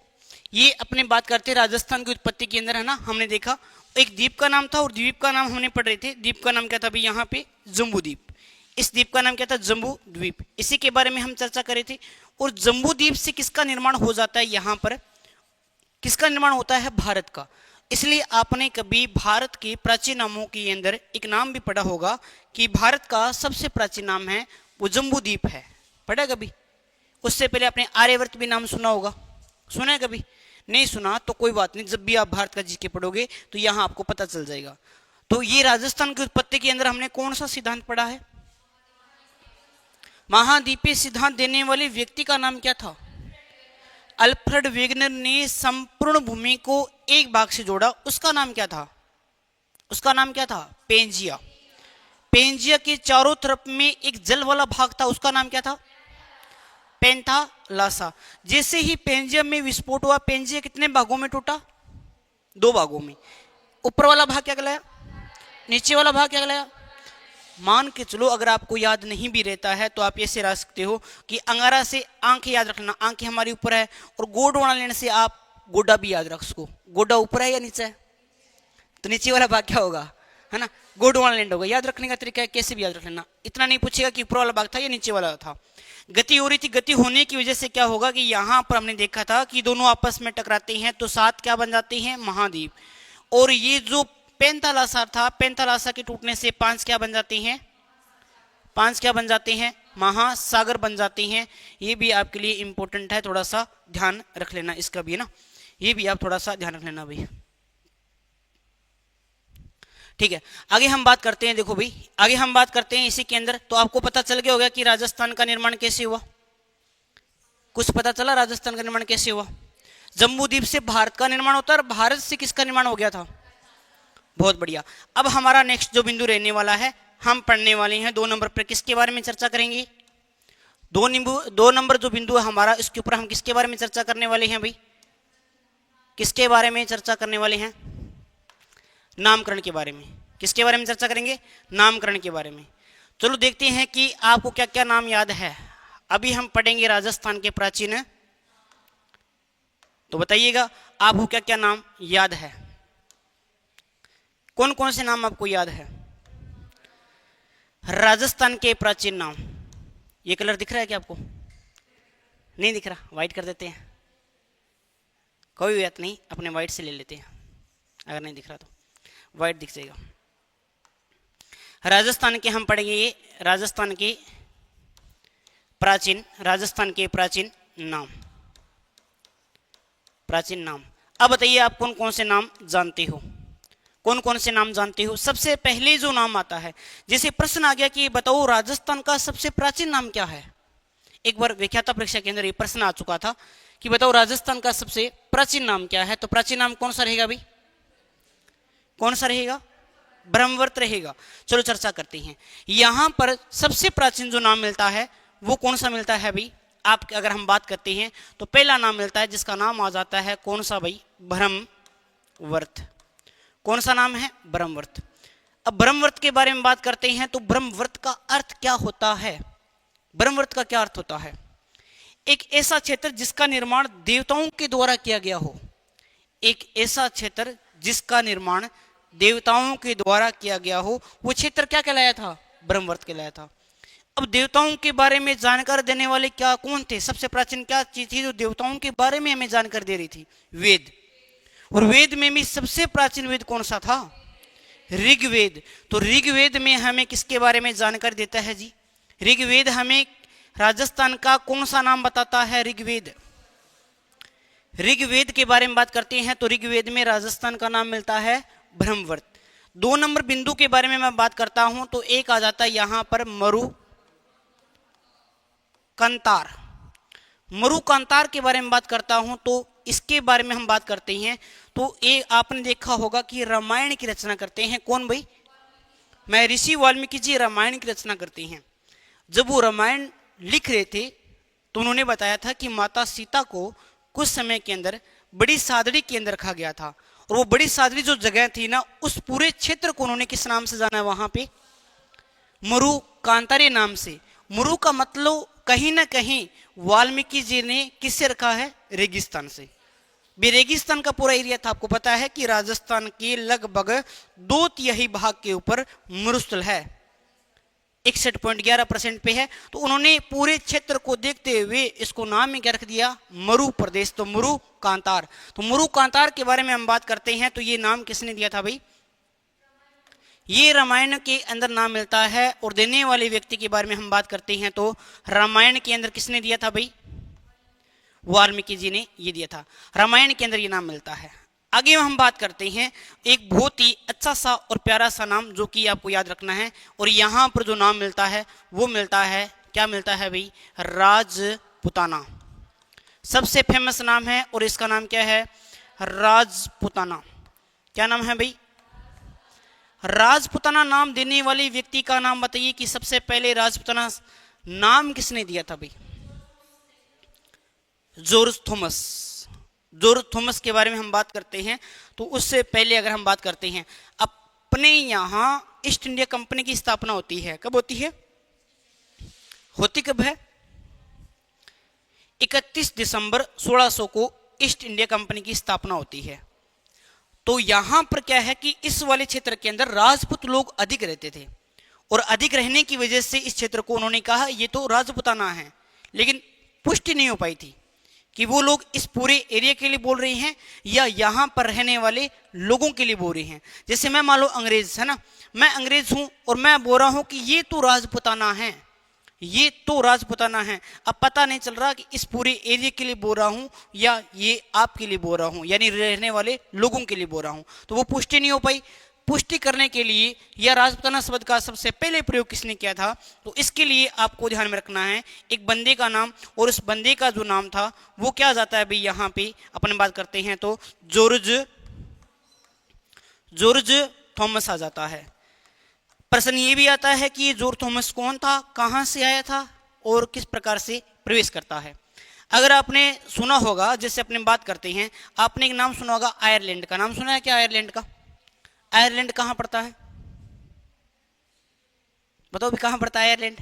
ये अपने बात करते हैं राजस्थान की उत्पत्ति के अंदर, है ना। हमने देखा एक द्वीप का नाम था, और द्वीप का नाम हमने पढ़ रहे थे। द्वीप का नाम क्या था भाई? यहाँ पे जम्बू द्वीप। इस द्वीप का नाम क्या था? जम्बू द्वीप। इसी के बारे में हम चर्चा कर रहे थे। और जम्बू द्वीप से किसका निर्माण हो जाता है? यहाँ पर किसका निर्माण होता है? भारत का। इसलिए आपने कभी भारत के प्राचीन नामों के अंदर एक नाम भी पढ़ा होगा कि भारत का सबसे प्राचीन नाम है वो जम्बू द्वीप है। पढ़ा कभी? उससे पहले आपने आर्यवर्त भी नाम सुना होगा। सुना है कभी? नहीं सुना तो कोई बात नहीं, जब भी आप भारत का जीके पढ़ोगे तो यहां आपको पता चल जाएगा। तो ये राजस्थान की उत्पत्ति के अंदर हमने कौन सा सिद्धांत पढ़ा है? महाद्वीपीय सिद्धांत देने वाले व्यक्ति का नाम क्या था? अल्फ्रेड वेगनर ने संपूर्ण भूमि को एक भाग से जोड़ा, उसका नाम क्या था? उसका नाम क्या था? पेंजिया। पेंजिया के चारों तरफ में एक जल वाला भाग था, उसका नाम क्या था? पेंथालासा। जैसे ही पेंजिया में विस्फोट हुआ, पेंजिया कितने भागों में टूटा? 2 भागों में। ऊपर वाला भाग क्या कहलाया? नीचे वाला भाग क्या कहलाया? मान के चलो, अगर आपको याद नहीं भी रहता है तो आप ऐसे रख सकते हो कि अंगारा से आंखें याद रखना, आंखें हमारी ऊपर है, और गोडवाना लेने से आप गोडा भी याद रख सको। गोडा ऊपर है या नीचे है? तो नीचे वाला भाग क्या होगा? है ना, गोडवाना लैंड होगा। याद रखने का तरीका है, कैसे भी याद रख लेना। इतना नहीं पूछेगा कि ऊपर वाला भाग था या नीचे वाला था। गति हो रही थी, गति होने की वजह से क्या होगा कि यहां पर हमने देखा था कि दोनों आपस में टकराते हैं तो 7 क्या बन जाते हैं? महाद्वीप। और ये जो पेंथालासा था, पेंथालासा के टूटने से 5 क्या बन जाते हैं? 5 क्या बन जाते हैं, महासागर बन जाते हैं। ये भी आपके लिए इंपॉर्टेंट है, थोड़ा सा ध्यान रख लेना इसका भी ना, ये भी आप थोड़ा सा ध्यान रख लेना भाई। ठीक है, आगे हम बात करते हैं। देखो भाई, आगे हम बात करते हैं इसी के अंदर। तो आपको पता चल गया होगा कि राजस्थान का निर्माण कैसे हुआ, कुछ पता चला राजस्थान का निर्माण कैसे हुआ। जम्बू द्वीप से भारत का निर्माण होता है और भारत से किसका निर्माण हो गया था। बहुत बढ़िया। अब हमारा नेक्स्ट जो बिंदु रहने वाला है, हम पढ़ने वाले हैं 2 नंबर पर किसके बारे में चर्चा करेंगे। 2 नंबर जो बिंदु है हमारा, इसके ऊपर हम किसके बारे में चर्चा करने वाले हैं भाई, किसके बारे में चर्चा करने वाले हैं, नामकरण के बारे में। किसके बारे में चर्चा करेंगे, नामकरण के बारे में। चलो देखते हैं कि आपको क्या क्या नाम याद है। अभी हम पढ़ेंगे राजस्थान के प्राचीन, तो बताइएगा आपको क्या क्या नाम याद है, कौन कौन से नाम आपको याद है राजस्थान के प्राचीन नाम। ये कलर दिख रहा है क्या आपको, नहीं दिख रहा, व्हाइट कर देते हैं, कोई बात नहीं, अपने व्हाइट से ले लेते हैं, अगर नहीं दिख रहा तो व्हाइट दिख जाएगा। राजस्थान के हम पढ़ेंगे ये राजस्थान के प्राचीन नाम, प्राचीन नाम। अब बताइए आप कौन कौन से नाम जानते हो, कौन कौन से नाम जानते हो। सबसे पहले जो नाम आता है, जैसे प्रश्न आ गया कि बताओ राजस्थान का सबसे प्राचीन नाम क्या है। एक बार व्याख्याता परीक्षा के अंदर ये प्रश्न आ चुका था कि बताओ राजस्थान का सबसे प्राचीन नाम क्या है। तो प्राचीन नाम कौन सा रहेगा भाई, कौन सा रहेगा, ब्रह्मवर्त रहेगा। चलो चर्चा करते हैं। यहां पर सबसे प्राचीन जो नाम मिलता है वो कौन सा मिलता है भाई। आप अगर हम बात करते हैं तो पहला नाम मिलता है जिसका नाम आ जाता है कौन सा भाई, ब्रह्मवर्त। कौन सा नाम है, ब्रह्मवर्त। अब ब्रह्मवर्त के बारे में बात करते हैं तो ब्रह्मवर्त का अर्थ क्या होता है, ब्रह्मवर्त का क्या अर्थ होता है। एक ऐसा क्षेत्र जिसका निर्माण देवताओं के द्वारा किया गया हो, एक ऐसा क्षेत्र जिसका निर्माण देवताओं के द्वारा किया गया हो, वो क्षेत्र क्या कहलाया था, ब्रह्मवर्त कहलाया था। अब देवताओं के बारे में जानकारी देने वाले क्या कौन थे, सबसे प्राचीन क्या चीज थी जो देवताओं के बारे में हमें जानकारी दे रही थी, वेद। और वेद में भी सबसे प्राचीन वेद कौन सा था, ऋग्वेद। तो ऋग्वेद में हमें किसके बारे में जानकारी देता है जी, ऋग्वेद हमें राजस्थान का कौन सा नाम बताता है, ऋग्वेद। ऋग्वेद के बारे में बात करते हैं तो ऋग्वेद में राजस्थान का नाम मिलता है ब्रह्मवर्त। 2 नंबर बिंदु के बारे में मैं बात करता हूं तो एक आ जाता है यहां पर मरुकांतार। मरुकांतार के बारे में बात करता हूं तो इसके बारे में हम बात करते हैं तो एक आपने देखा होगा कि रामायण की रचना करते हैं कौन भाई, महर्षि वाल्मीकि जी रामायण की रचना करते हैं। जब वो रामायण लिख रहे थे तो उन्होंने बताया था कि माता सीता को कुछ समय के अंदर बड़ी सादड़ी के अंदर रखा गया था, और वो बड़ी सादड़ी जो जगह थी ना, उस पूरे क्षेत्र को उन्होंने किस नाम से जाना है, वहां पे मरुकांतारे नाम से। मरु का मतलब कहीं ना कहीं वाल्मीकि जी ने किससे रखा है, रेगिस्तान से। रेगिस्तान का पूरा एरिया था, आपको पता है कि राजस्थान के लगभग 2/3 भाग के ऊपर मरुस्थल है, 61.11% पे है। तो उन्होंने पूरे क्षेत्र को देखते हुए इसको नाम में क्या रख दिया, मरु प्रदेश, तो मरुकांतार। तो मरुकांतार के बारे में हम बात करते हैं तो ये नाम किसने दिया था भाई, ये रामायण के अंदर नाम मिलता है। और देने वाले व्यक्ति के बारे में हम बात करते हैं तो रामायण के अंदर किसने दिया था भाई, वाल्मीकि जी ने ये दिया था, रामायण के अंदर ये नाम मिलता है। आगे हम बात करते हैं एक बहुत ही अच्छा सा और प्यारा सा नाम जो कि आपको याद रखना है। और यहाँ पर जो नाम मिलता है वो मिलता है, क्या मिलता है भाई, राजपुताना। सबसे फेमस नाम है और इसका नाम क्या है, राजपुताना। क्या नाम है भाई, राजपुताना। नाम देने वाले व्यक्ति का नाम बताइए कि सबसे पहले राजपुताना नाम किसने दिया था भाई, जॉर्ज थॉमस। जॉर्ज थॉमस के बारे में हम बात करते हैं तो उससे पहले अगर हम बात करते हैं, अपने यहाँ ईस्ट इंडिया कंपनी की स्थापना होती है, कब होती है, होती कब है, 31 दिसंबर 1600 को ईस्ट इंडिया कंपनी की स्थापना होती है। तो यहां पर क्या है कि इस वाले क्षेत्र के अंदर राजपूत लोग अधिक रहते थे, और अधिक रहने की वजह से इस क्षेत्र को उन्होंने कहा ये तो राजपुताना है, लेकिन पुष्टि नहीं हो पाई थी कि वो लोग इस पूरे एरिया के लिए बोल रहे हैं या यहाँ पर रहने वाले लोगों के लिए बोल रहे हैं। जैसे मैं मान लो अंग्रेज है ना, मैं अंग्रेज हूं और मैं बोल रहा हूं कि ये तो राजपुताना है, ये तो राजपुताना है। अब पता नहीं चल रहा कि इस पूरे एरिया के लिए बोल रहा हूं या ये आपके लिए बोल रहा हूं, यानी रहने वाले लोगों के लिए बोल रहा हूं, तो वो पुष्टि नहीं हो पाई। पुष्टि करने के लिए या राजपुताना शब्द का सबसे पहले प्रयोग किसने किया था, तो इसके लिए आपको ध्यान में रखना है एक बंदे का नाम, और उस बंदे का जो नाम था वो क्या जाता है भाई, यहाँ पे अपन बात करते हैं तो जॉर्ज थॉमस आ जाता है। प्रश्न ये भी आता है कि जॉर्ज थॉमस कौन था, कहाँ से आया था और किस प्रकार से प्रवेश करता है। अगर आपने सुना होगा, जैसे अपने बात करते हैं, आपने एक नाम सुना होगा आयरलैंड का। नाम सुना है क्या आयरलैंड का? आयरलैंड कहाँ पड़ता है, बताओ भी कहाँ पड़ता है आयरलैंड?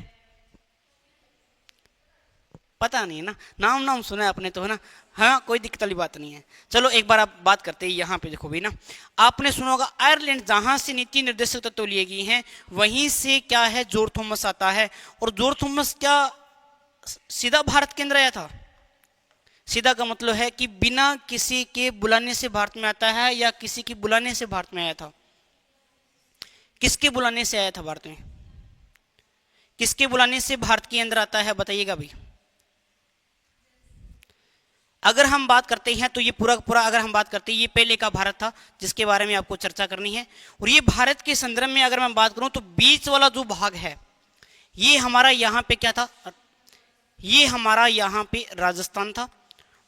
पता नहीं है ना, नाम सुना है आपने तो है ना। हाँ, कोई दिक्कत वाली बात नहीं है। चलो एक बार आप बात करते हैं, यहाँ पे देखो भी ना, आपने सुना होगा आयरलैंड जहां से नीति निर्देशक तत्व लिए गए हैं वहीं से क्या है, जॉर्ज थॉमस आता है। और जॉर्ज थॉमस क्या सीधा भारत के अंदर आया था? सीधा का मतलब है कि बिना किसी के बुलाने से भारत में आता है या किसी के बुलाने से भारत में आया था? किसके बुलाने से आया था भारत में? किसके बुलाने से भारत के अंदर आता है, बताइएगा भाई। अगर हम बात करते हैं तो ये पूरा अगर हम बात करते हैं, ये पहले का भारत था जिसके बारे में आपको चर्चा करनी है। और ये भारत के संदर्भ में अगर मैं बात करूं तो बीच वाला जो भाग है ये हमारा यहाँ पे क्या था, ये हमारा यहाँ पे राजस्थान था।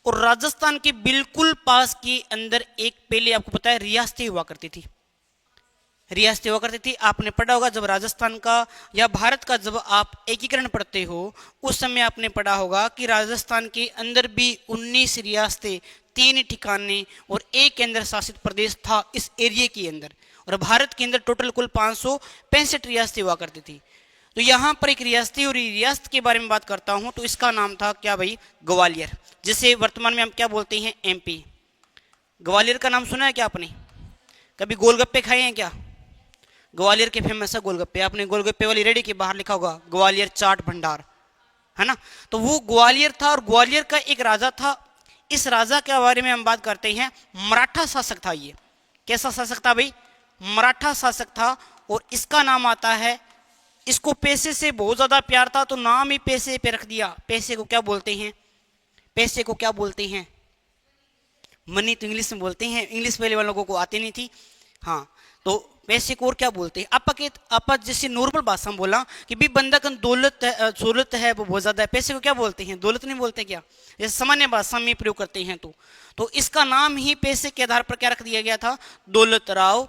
और राजस्थान के बिल्कुल पास के अंदर एक पहले आपको पता है रियासतें हुआ करती थी, रियासतें हुआ करती थी। आपने पढ़ा होगा जब राजस्थान का या भारत का जब आप एकीकरण पढ़ते हो उस समय आपने पढ़ा होगा कि राजस्थान के अंदर भी 19 रियासतें, 3 ठिकाने और एक केंद्र शासित प्रदेश था इस एरिया के अंदर। और भारत के अंदर टोटल कुल 565 रियासतें हुआ करती थी। तो यहाँ पर एक रियासती, और रियासत के बारे में बात करता हूँ तो इसका नाम था क्या भाई, ग्वालियर, जिसे वर्तमान में हम क्या बोलते हैं, एमपी। ग्वालियर का नाम सुना है क्या आपने? कभी गोलगप्पे खाए हैं क्या? ग्वालियर के फेमस है गोलगप्पे। आपने गोलगप्पे वाली रेडी के बाहर लिखा होगा ग्वालियर चाट भंडार, है ना। तो वो ग्वालियर था और ग्वालियर का एक राजा था। इस राजा के बारे में हम बात करते हैं, मराठा शासक था। ये कैसा शासक था भाई? मराठा शासक था। और इसका नाम आता है, इसको पैसे से बहुत ज्यादा प्यार था तो नाम ही पैसे पे रख दिया। पैसे को क्या बोलते हैं? पैसे को क्या बोलते हैं? मनी तो इंग्लिश में बोलते हैं, इंग्लिश पहले वाले लोगों को आती नहीं थी। हाँ, तो पैसे को और क्या बोलते हैं? आपा जैसे नॉर्मल भाषा में बोला कि भी बंदा का दौलत है वो बहुत ज्यादा है, पैसे को क्या बोलते हैं? दौलत नहीं बोलते क्या? जैसे सामान्य भाषा में प्रयोग करते हैं तो इसका नाम ही पैसे के आधार पर क्या रख दिया गया था? दौलत राव।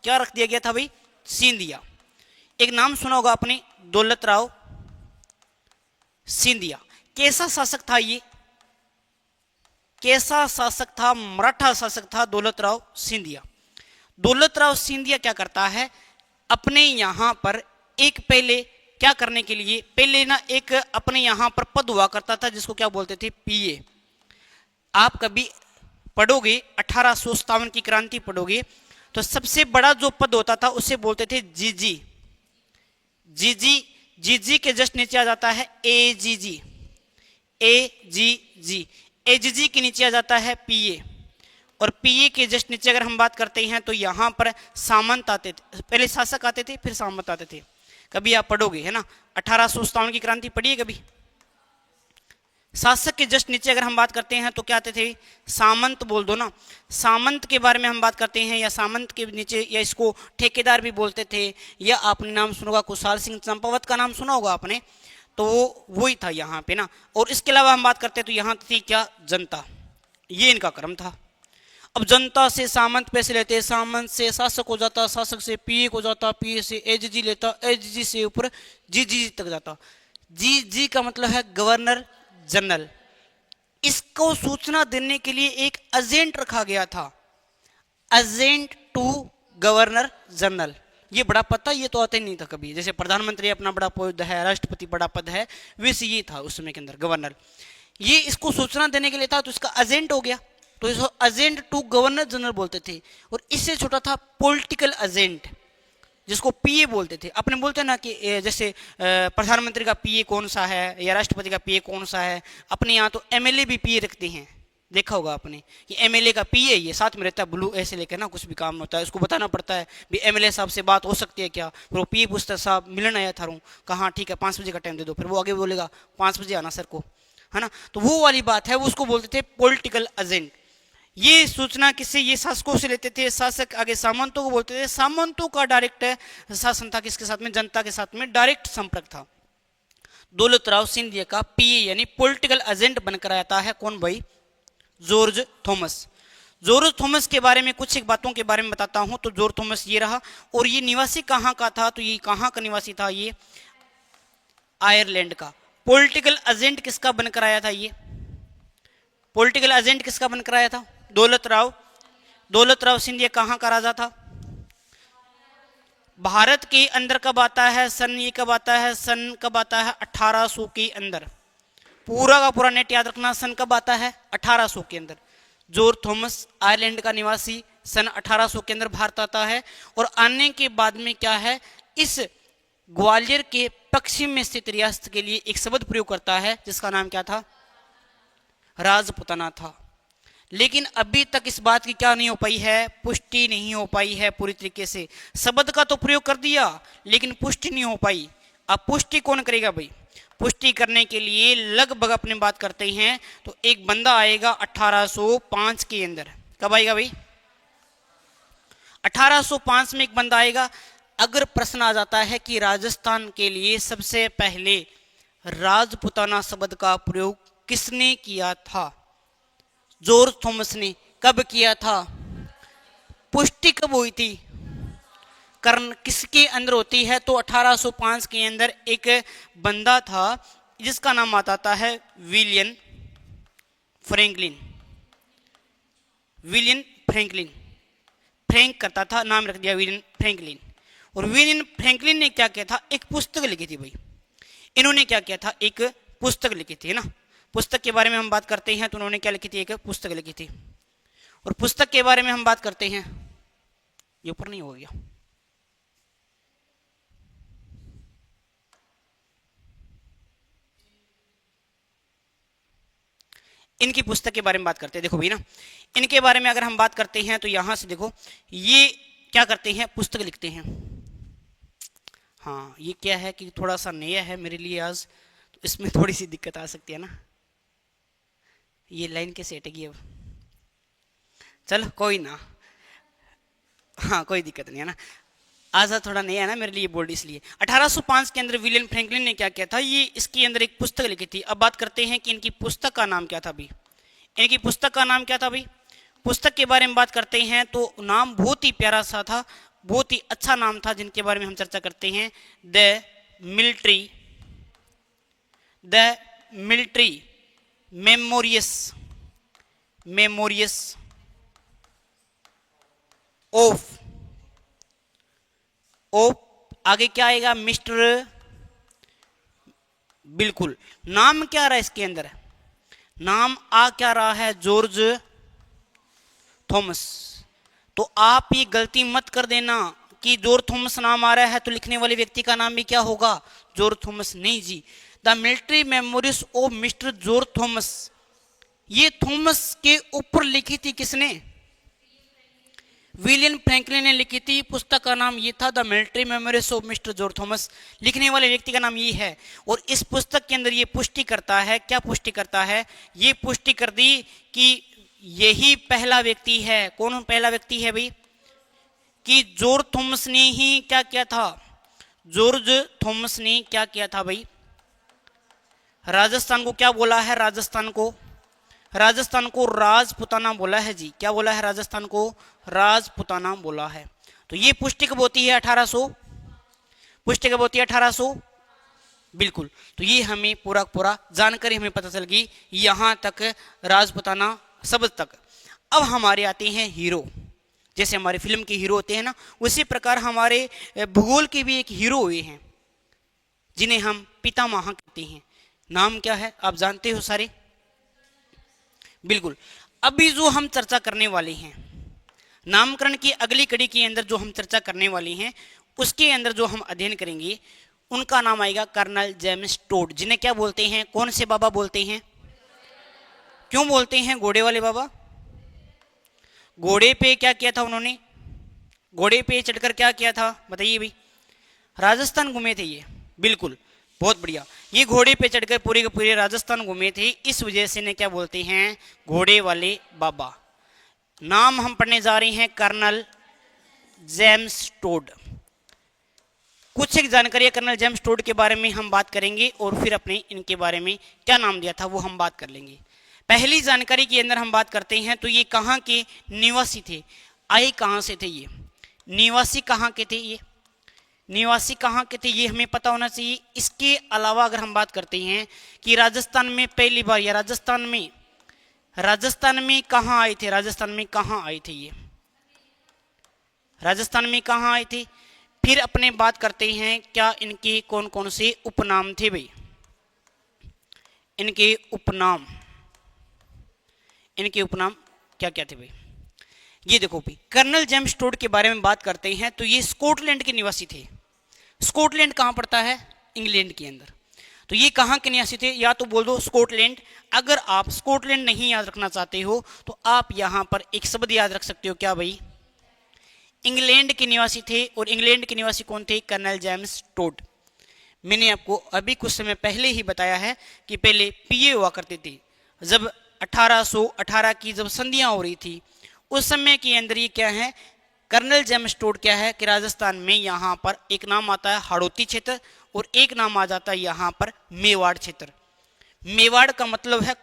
क्या रख दिया गया था भाई? सिंधिया। एक नाम सुना होगा आपने, दौलत राव सिंधिया। कैसा शासक था ये? कैसा शासक था? मराठा शासक था दौलत राव सिंधिया। दौलत राव सिंधिया क्या करता है, अपने यहां पर एक पहले क्या करने के लिए, पहले ना एक अपने यहां पर पद हुआ करता था जिसको क्या बोलते थे? पीए। आप कभी पढ़ोगे 1857 की क्रांति पढ़ोगे तो सबसे बड़ा जो पद होता था उसे बोलते थे जीजी। जीजी के जस्ट नीचे आ जाता है एजीजी। एजीजी के नीचे आ जाता है पीए। और पीए के जस्ट नीचे अगर हम बात करते हैं तो यहां पर सामंत आते थे। पहले शासक आते थे फिर सामंत आते थे। कभी आप पढ़ोगे, है ना, 1857 की क्रांति पढ़िए कभी। शासक के जस्ट नीचे अगर हम बात करते हैं तो क्या आते थे? सामंत बोल दो ना। सामंत के बारे में हम बात करते हैं, या सामंत के नीचे, या इसको ठेकेदार भी बोलते थे। या आपने नाम सुना होगा कुशाल सिंह चंपावत का नाम सुना होगा आपने, तो वो ही था यहाँ पे ना। और इसके अलावा हम बात करते हैं तो यहाँ थी क्या? जनता। ये इनका क्रम था। अब जनता से सामंत पैसे लेते, सामंत से शासक हो जाता, शासक से पीए को जाता, पीए से एजीजी लेता, एजीजी से ऊपर जीजी तक जाता। जीजी का मतलब है गवर्नर जनरल। इसको सूचना देने के लिए एक एजेंट रखा गया था, एजेंट टू गवर्नर जनरल। ये बड़ा पद था, ये तो आता ही नहीं था कभी। जैसे प्रधानमंत्री अपना बड़ा पद है, राष्ट्रपति बड़ा पद है, वैसे ये था उस समय के अंदर गवर्नर। ये इसको सूचना देने के लिए था तो इसका एजेंट हो गया, तो इसको एजेंट टू गवर्नर जनरल बोलते थे। और इससे छोटा था पॉलिटिकल एजेंट। जिसको पीए बोलते थे। अपने बोलते ना कि जैसे प्रधानमंत्री का पीए कौन सा है या राष्ट्रपति का पीए कौन सा है। अपने यहाँ तो एमएलए भी पीए रखते हैं, देखा होगा आपने कि एमएलए का पीए ये साथ में रहता है, ब्लू ऐसे लेकर ना, कुछ भी काम होता है उसको बताना पड़ता है भी एमएलए साहब से बात हो सकती है क्या। फिर वो पीए पूछता है साहब मिलन आया था रू, कहाँ ठीक है 5 बजे का टाइम दे दो, फिर वो आगे बोलेगा 5 बजे आना सर को, है ना। तो वो वाली बात है, वो उसको बोलते थे पॉलिटिकल एजेंट। ये सूचना किससे, ये शासकों से लेते थे, शासक आगे सामंतों को बोलते थे, सामंतों का डायरेक्ट शासन था किसके साथ में, जनता के साथ में डायरेक्ट संपर्क था। दौलतराव सिंधिया का पीए यानी पॉलिटिकल एजेंट बनकर आता है कौन भाई, जॉर्ज थॉमस। जॉर्ज थॉमस के बारे में कुछ एक बातों के बारे में बताता हूं। तो जॉर्ज थॉमस ये रहा, और ये निवासी कहां का था, तो ये कहां का निवासी था, ये आयरलैंड का। पॉलिटिकल एजेंट किसका बनकर आया था, ये पॉलिटिकल एजेंट किसका बनकर आया था, दौलतराव सिंधिया कहां का राजा था, भारत के अंदर कब आता है, सन ये कब आता है, सन कब आता है 1800 के अंदर। पूरा का पूरा नेट याद रखना, सन कब आता है 1800 के अंदर। जॉर्ज थॉमस आयरलैंड का निवासी सन 1800 के अंदर भारत आता है, और आने के बाद में क्या है, इस ग्वालियर के पश्चिम में स्थित रियासत के लिए एक शब्द प्रयोग करता है जिसका नाम क्या था, राजपुताना था। लेकिन अभी तक इस बात की क्या नहीं हो पाई है, पुष्टि नहीं हो पाई है पूरी तरीके से। शब्द का तो प्रयोग कर दिया लेकिन पुष्टि नहीं हो पाई। अब पुष्टि कौन करेगा भाई, पुष्टि करने के लिए लगभग अपने बात करते हैं तो एक बंदा आएगा 1805 के अंदर। कब आएगा भाई, 1805 में एक बंदा आएगा। अगर प्रश्न आ जाता है कि राजस्थान के लिए सबसे पहले राजपुताना शब्द का प्रयोग किसने किया था, जॉर्ज थॉमस ने। कब किया था, पुष्टि कब हुई थी, कर्ण किसके अंदर होती है, तो 1805 के अंदर एक बंदा था जिसका नाम आता है William Franklin. William Franklin, Frank करता था, नाम रख दिया विलियम फ्रैंकलिन। और विलियम फ्रैंकलिन ने क्या किया था, एक पुस्तक लिखी थी भाई। इन्होंने क्या किया था, एक पुस्तक लिखी थी ना। पुस्तक के बारे में हम बात करते हैं तो उन्होंने क्या लिखी थी, एक पुस्तक लिखी थी। और पुस्तक के बारे में हम बात करते हैं, ये ऊपर नहीं हो गया, इनकी पुस्तक के बारे में बात करते हैं। देखो भाई ना, इनके बारे में अगर हम बात करते हैं तो यहां से देखो, ये क्या करते हैं, पुस्तक लिखते हैं। हाँ ये क्या है कि थोड़ा सा नया है मेरे लिए आज, तो इसमें थोड़ी सी दिक्कत आ सकती है ना। ये लाइन कैसे हटेगी अब, चलो कोई ना, हाँ कोई दिक्कत नहीं है ना, आज थोड़ा नया है ना मेरे लिए बोर्ड, इसलिए। 1805 के अंदर विलियम फ्रैंकलिन ने क्या किया था, ये इसके अंदर एक पुस्तक लिखी थी। अब बात करते हैं कि इनकी पुस्तक का नाम क्या था भाई, इनकी पुस्तक का नाम क्या था भाई। पुस्तक के बारे में बात करते हैं तो नाम बहुत ही प्यारा सा था, बहुत ही अच्छा नाम था, जिनके बारे में हम चर्चा करते हैं। द मिलिट्री मेमोरियस ऑफ आगे क्या आएगा, मिस्टर, बिल्कुल नाम क्या रहा है इसके अंदर, नाम आ क्या रहा है, जॉर्ज थॉमस। तो आप ये गलती मत कर देना कि जॉर्ज थॉमस नाम आ रहा है तो लिखने वाले व्यक्ति का नाम भी क्या होगा, जॉर्ज थॉमस। नहीं जी, the military memories of mister George Thomas, ये थॉमस के ऊपर लिखी थी किसने, विलियम फ्रैंकलिन ने लिखी थी। पुस्तक का नाम ये था, the military memories of mister George Thomas. लिखने वाले व्यक्ति का नाम ये है। और इस पुस्तक के अंदर ये पुष्टि करता है, क्या पुष्टि करता है, ये पुष्टि कर दी कि यही पहला व्यक्ति है। कौन पहला व्यक्ति है भाई, कि जॉर्ज थॉमस ने ही क्या किया था, जॉर्ज थॉमस ने क्या किया था भाई, राजस्थान को क्या बोला है, राजस्थान को राजपुताना बोला है जी। क्या बोला है, राजस्थान को राजपुताना बोला है। तो ये पुष्टि कब होती है, 1800, पुष्टि कब होती है, 1800, बिल्कुल। तो ये हमें पूरा जानकारी हमें पता चल गई यहां तक, राजपुताना शब्द तक। अब हमारे आते हैं हीरो, जैसे हमारे फिल्म के हीरो होते हैं ना, उसी प्रकार हमारे भूगोल के भी एक हीरो हुए हैं जिन्हें हम पितामह कहते हैं। नाम क्या है आप जानते हो सारे, बिल्कुल। अभी जो हम चर्चा करने वाले हैं, नामकरण की अगली कड़ी के अंदर जो हम चर्चा करने वाले हैं, उसके अंदर जो हम अध्ययन करेंगे उनका नाम आएगा कर्नल जेम्स टोड, जिन्हें क्या बोलते हैं, कौन से बाबा बोलते हैं? क्यों बोलते हैं घोड़े वाले बाबा? घोड़े पे क्या किया था उन्होंने? घोड़े पे चढ़कर क्या किया था बताइए भाई? राजस्थान घूमे थे ये, बिल्कुल, बहुत बढ़िया। ये घोड़े पे चढ़कर पूरे के पूरे राजस्थान घूमे थे, इस वजह से इन्हें क्या बोलते हैं? घोड़े वाले बाबा। नाम हम पढ़ने जा रहे हैं कर्नल जेम्स टोड। कुछ एक जानकारी कर्नल जेम्स टोड के बारे में हम बात करेंगे और फिर अपने इनके बारे में क्या नाम दिया था वो हम बात कर लेंगे। पहली जानकारी के अंदर हम बात करते हैं तो ये कहाँ के निवासी थे, आए कहाँ से थे, ये निवासी कहाँ के थे, ये निवासी कहाँ के थे ये हमें पता होना चाहिए। इसके अलावा अगर हम बात करते हैं कि राजस्थान में पहली बार या राजस्थान में कहाँ आए थे, राजस्थान में कहाँ आए थे, ये राजस्थान में कहाँ आए थे। फिर अपने बात करते हैं क्या इनके कौन कौन से उपनाम थे भाई, इनके उपनाम क्या क्या थे भाई। ये देखो भाई, कर्नल जेम्स टोड के बारे में बात करते हैं तो ये स्कॉटलैंड के निवासी थे। स्कॉटलैंड कहाँ पड़ता है? इंग्लैंड के अंदर। तो ये कहाँ के निवासी थे? या तो बोल दो स्कॉटलैंड। अगर आप स्कॉटलैंड नहीं याद रखना चाहते हो तो आप यहाँ पर एक शब्द याद रख सकते हो, क्या भाई? इंग्लैंड के निवासी थे। और इंग्लैंड के निवासी कौन थे? Colonel James Tod. मैंने आपको अभी कुछ समय पहले ही बताया है कि पहले पीए हुआ करते थे। जब 1818 की जब संधियां हो रही थी उस समय के अंदर ये क्या है, कर्नल जेम्स टोड क्या है कि राजस्थान में यहाँ पर एक नाम आता है हाड़ौती क्षेत्र और एक नाम आ जाता है यहाँ पर मेवाड़ क्षेत्र। मेवाड़ का मतलब है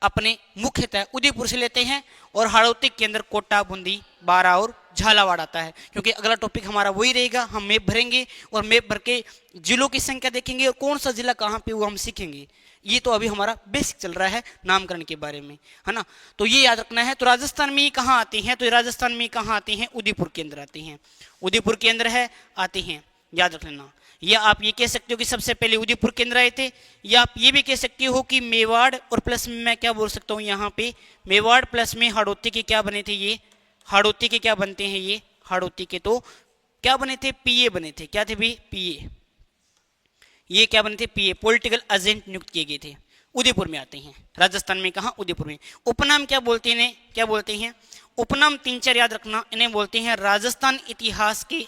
अपने मुख्यतः उदयपुर से लेते हैं और हाड़ौती के अंदर कोटा, बूंदी, बारा और झालावाड़ आता है, क्योंकि अगला टॉपिक हमारा वही रहेगा। हम मैप भरेंगे और मैप भर के जिलों की संख्या देखेंगे और कौन सा जिला कहाँ पे वो हम सीखेंगे। ये तो अभी हमारा बेसिक चल रहा है नामकरण के बारे में, है ना। तो ये याद रखना है। तो राजस्थान में कहाँ आते हैं? तो राजस्थान में कहाँ आते हैं? उदयपुर के अंदर आते हैं। उदयपुर के अंदर है आते हैं, याद रख लेना। या आप ये कह सकते हो कि सबसे पहले उदयपुर के अंदर आए थे, या आप ये भी कह सकते हो कि मेवाड़ और प्लस में मैं क्या बोल सकता हूँ यहाँ पे, मेवाड़ प्लस में हाड़ौती के क्या बने थे? ये हाड़ौती के क्या बनते हैं? ये हाड़ौती के तो क्या बने थे? पीए बने थे। क्या थे भाई? पीए। ये क्या बने थे? पीए, पॉलिटिकल एजेंट नियुक्त किए गए थे। उदयपुर में आते हैं। राजस्थान में कहा? उदयपुर में। उपनाम क्या बोलते हैं इन्हें? क्या बोलते हैं? उपनाम 3-4 याद रखना। इन्हें बोलते हैं राजस्थान इतिहास के,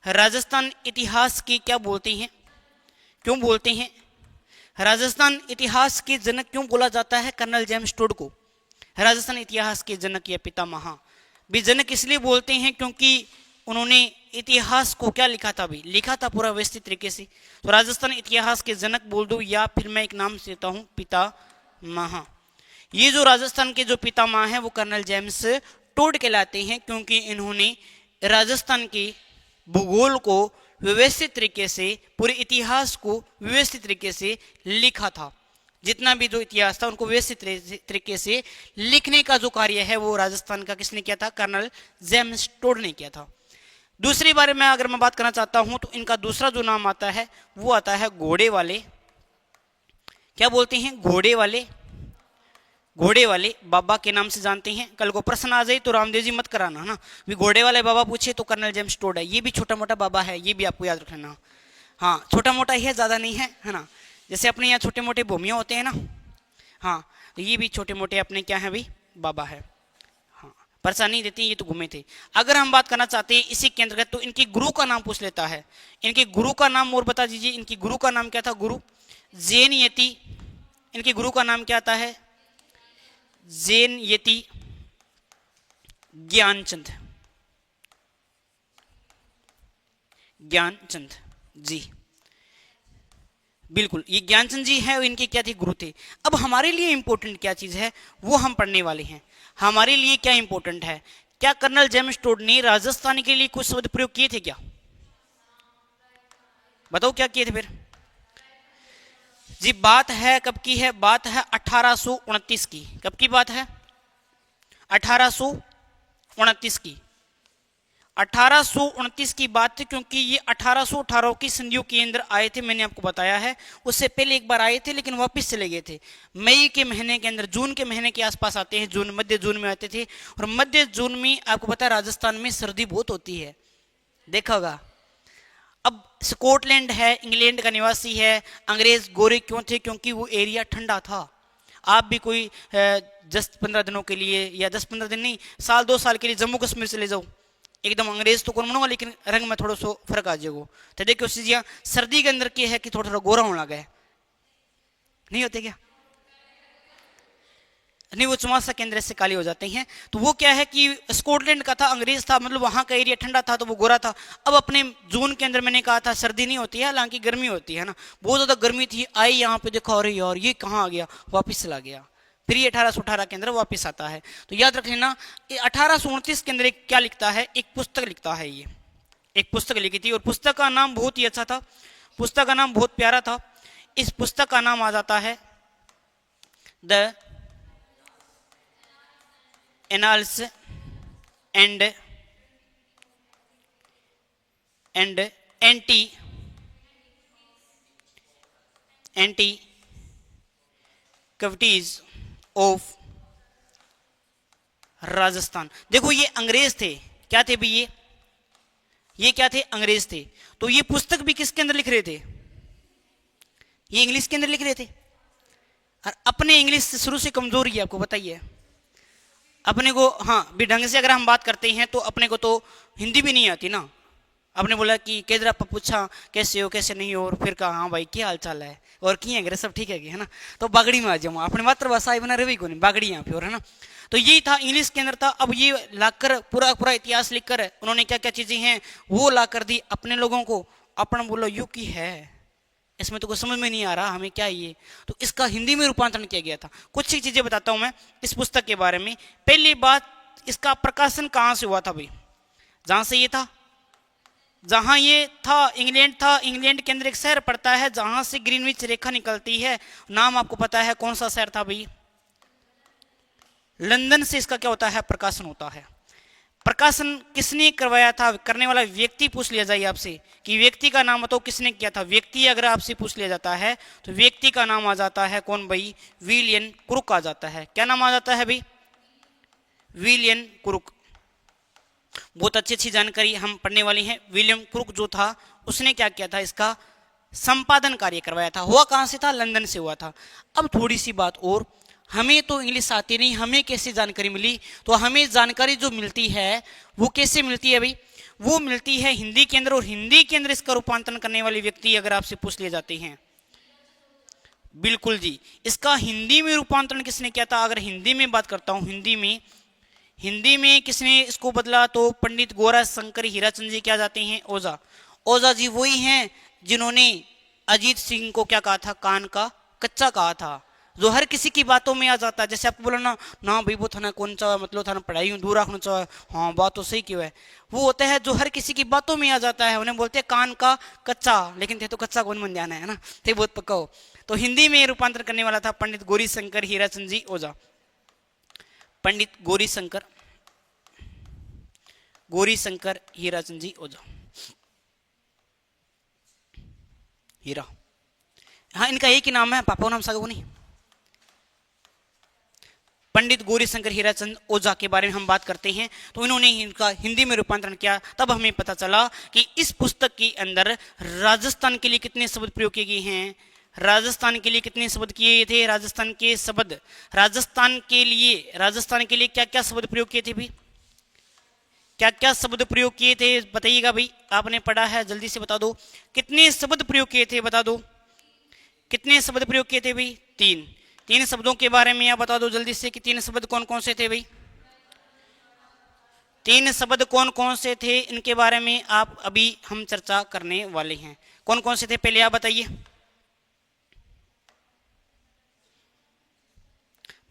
राजस्थान इतिहास की क्या बोलते हैं? क्यों बोलते हैं? राजस्थान इतिहास के जनक क्यों बोला जाता है कर्नल जेम्स टोड को? राजस्थान इतिहास के जनक या पितामह भी जनक इसलिए बोलते हैं क्योंकि उन्होंने इतिहास को क्या लिखा था भाई? लिखा था पूरा व्यवस्थित तरीके से। तो राजस्थान इतिहास के जनक बोल दो, या फिर मैं एक नाम देता हूं पितामह। ये जो राजस्थान के जो पितामह हैं वो कर्नल जेम्स टोड कहलाते हैं, क्योंकि इन्होंने राजस्थान के भूगोल को व्यवस्थित तरीके से, पूरे इतिहास को व्यवस्थित तरीके से लिखा था। जितना भी जो इतिहास था उनको व्यवस्थित तरीके से लिखने का जो कार्य है वो राजस्थान का किसने किया था? कर्नल जेम्स टोड ने किया था। दूसरी बारे में अगर मैं बात करना चाहता हूं तो इनका दूसरा जो नाम आता है वो आता है घोड़े वाले। क्या बोलते हैं? घोड़े वाले। घोड़े वाले बाबा के नाम से जानते हैं। कल को प्रश्न आ जाए तो रामदेव जी मत कराना, है ना। भी घोड़े वाले बाबा पूछे तो कर्नल जेम्स टोड है। ये भी छोटा मोटा बाबा है, ये भी आपको याद रख लेना। हाँ, छोटा मोटा ही है, ज्यादा नहीं है ना। जैसे अपने यहाँ छोटे मोटे भूमिया होते हैं ना, हाँ, तो ये भी छोटे मोटे अपने क्या है भाई? बाबा है। हाँ, परेशानी देती है, ये तो घूमे थे। अगर हम बात करना चाहते हैं इसी के अंतर्गत तो इनके गुरु का नाम पूछ लेता है। इनके गुरु का नाम और बता दीजिए। इनके गुरु का नाम क्या था? गुरु जैन यति। इनके गुरु का नाम क्या आता है? जैन यति ज्ञानचंद। ज्ञानचंद जी, बिल्कुल, ये ज्ञानचंद जी है, इनके क्या थे? गुरु थे। अब हमारे लिए इंपॉर्टेंट क्या चीज है वो हम पढ़ने वाले हैं। हमारे लिए क्या इंपॉर्टेंट है? क्या कर्नल जेम्स टोड ने राजस्थान के लिए कुछ शब्द प्रयोग किए थे? क्या बताओ, क्या किए थे फिर जी? बात है कब की है? बात है 1829 की। कब की बात है? 1829 की। 1829 की बात थी, क्योंकि ये 1818 की संधियों के अंदर आए थे। मैंने आपको बताया है, उससे पहले एक बार आए थे लेकिन वापस चले गए थे। मई के महीने के अंदर, जून के महीने के आसपास आते हैं। जून, मध्य जून में आते थे। और मध्य जून में आपको पता है राजस्थान में सर्दी बहुत होती है, देखा होगा, अब स्कॉटलैंड है, इंग्लैंड का निवासी है। अंग्रेज गोरे क्यों थे? क्योंकि वो एरिया ठंडा था। आप भी कोई 10-15 दिनों के लिए, या 10-15 दिन नहीं, साल 2 साल के लिए जम्मू कश्मीर चले जाओ, एकदम अंग्रेज तो कौन बनोगा, लेकिन रंग में थोड़ा सो फर्क आ जाएगा। तो देखियो चीज़ सर्दी के अंदर क्या है कि थोड़ा थोड़ा गोरा होने लगा है, नहीं होते क्या? नहीं, वो चुमासा के अंदर से काले हो जाते हैं। तो वो क्या है कि स्कॉटलैंड का था, अंग्रेज था, मतलब वहां का एरिया ठंडा था तो वो गोरा था। अब अपने जून के अंदर मैंने कहा था सर्दी नहीं होती है, हालांकि गर्मी होती है ना, बहुत ज्यादा गर्मी थी। आई यहाँ पे देखो, अरे यार ये कहाँ आ गया, वापिस चला गया। फिर ये 1818 के अंदर वापिस आता है। तो याद रख लेना, 1829 के अंदर क्या लिखता है, एक पुस्तक लिखता है। ये एक पुस्तक लिखी थी और पुस्तक का नाम बहुत ही अच्छा था, पुस्तक का नाम बहुत प्यारा था। इस पुस्तक का नाम आ जाता है the annals and anti cavities of Rajasthan. देखो ये अंग्रेज थे, क्या थे भी ये क्या थे? अंग्रेज थे। तो ये पुस्तक भी किसके अंदर लिख रहे थे? ये इंग्लिश के अंदर लिख रहे थे। और अपने इंग्लिश से शुरू से कमजोरी है, आपको बताइए अपने को। हाँ भी ढंग से अगर हम बात करते हैं तो अपने को तो हिंदी भी नहीं आती ना। आपने बोला कि केदरा पर पूछा कैसे हो कैसे नहीं हो, और फिर कहा हाँ भाई क्या हाल चाल है और किए अगर सब ठीक है ना, तो बागड़ी में आ जाऊँ। अपनी मातृभाषा बना रही को नहीं, बागड़ी यहाँ पे और है ना। तो यही था, इंग्लिश के अंदर था। अब ये लाकर पूरा पूरा इतिहास लिखकर उन्होंने क्या क्या चीजें हैं वो ला कर दी अपने लोगों को। अपन बोलो यू की है, इसमें तो कुछ समझ में नहीं आ रहा हमें क्या ये, तो इसका हिंदी में रूपांतरण किया गया था। कुछ ही चीजें बताता हूं मैं इस पुस्तक के बारे में। पहली बात, इसका प्रकाशन कहां से हुआ था भाई? जहां से ये था, जहां ये था इंग्लैंड था। इंग्लैंड के अंदर एक शहर पड़ता है जहां से ग्रीनविच रेखा निकलती है, नाम आपको पता है कौन सा शहर था भाई? लंदन से इसका क्या होता है? प्रकाशन होता है। प्रकाशन किसने करवाया था? करने वाला व्यक्ति पूछ लिया जाए आपसे कि व्यक्ति का नाम बताओ किसने किया था। व्यक्ति अगर आपसे पूछ लिया जाता है तो व्यक्ति का नाम आ जाता है कौन भाई? विलियम क्रुक आ जाता है। क्या नाम आ जाता है भाई? William Crooke. बहुत अच्छी अच्छी जानकारी हम पढ़ने वाली हैं। विलियम क्रुक जो था उसने क्या किया था? इसका संपादन कार्य करवाया था। हुआ कहां से था? लंदन से हुआ था। अब थोड़ी सी बात और, हमें तो इंग्लिश आती नहीं, हमें कैसे जानकारी मिली? तो हमें जानकारी जो मिलती है वो कैसे मिलती है भाई? वो मिलती है हिंदी के अंदर, और हिंदी के अंदर इसका रूपांतरण करने वाले व्यक्ति अगर आपसे पूछ लिए जाते हैं, बिल्कुल जी, इसका हिंदी में रूपांतरण किसने किया था? अगर हिंदी में बात करता हूं, हिंदी में किसने इसको बदला? तो पंडित गोरा शंकर हीराचंद जी क्या जाते हैं? ओझा। ओझा जी वही हैं जिन्होंने अजीत सिंह को क्या कहा था? कान का कच्चा कहा था, जो हर किसी की बातों में आ जाता है। जैसे आपको बोला ना, ना भाई वो थाना कौन सा मतलब थाना पढ़ाई दूर रखना चाहिए, हाँ बात तो सही क्यों है। वो होता है जो हर किसी की बातों में आ जाता है, उन्हें बोलते हैं कान का कच्चा, लेकिन थे तो कच्चा कौन बन जाना है ना, थे बहुत पक्का हो। तो हिंदी में रूपांतर करने वाला था पंडित गौरी शंकर हीराचंद जी ओझा। पंडित गौरी शंकर हीराचंद जी ओझा। हीरा, हाँ इनका एक ही नाम है, पापा का नाम सागो नहीं। पंडित गौरी शंकर हीराचंद ओझा के बारे में हम बात करते हैं तो इन्होंने इनका हिंदी में रूपांतरण किया। तब हमें पता चला कि इस पुस्तक के अंदर राजस्थान के लिए कितने शब्द प्रयोग किए गए हैं। राजस्थान के लिए कितने शब्द किए थे? राजस्थान के शब्द, राजस्थान के लिए क्या क्या शब्द प्रयोग किए थे भाई? क्या क्या शब्द प्रयोग किए थे बताइएगा भाई, आपने पढ़ा है जल्दी से बता दो। कितने शब्द प्रयोग किए थे बता दो, कितने शब्द प्रयोग किए थे भाई? 3 शब्दों के बारे में आप बता दो जल्दी से कि 3 शब्द कौन कौन से थे भाई? 3 शब्द कौन कौन से थे इनके बारे में आप अभी हम चर्चा करने वाले हैं। कौन कौन से थे पहले आप बताइए,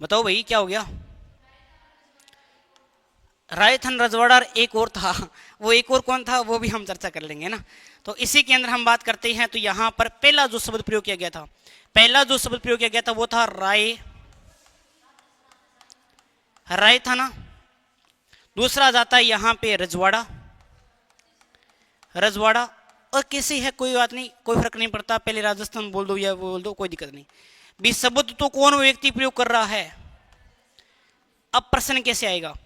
बताओ भाई क्या हो गया? रायथन रजवाड़ा, एक और था, वो एक और कौन था वो भी हम चर्चा कर लेंगे ना। तो इसी के अंदर हम बात करते हैं। तो यहां पर पहला जो शब्द प्रयोग किया गया था, वो था राय था ना। दूसरा जाता है यहां पे रजवाड़ा, और कैसे है कोई बात नहीं, कोई फर्क नहीं पड़ता, पहले राजस्थान बोल दो या बोल दो कोई दिक्कत नहीं। भी शब्द तो कौन व्यक्ति प्रयोग कर रहा है? अब प्रश्न कैसे आएगा?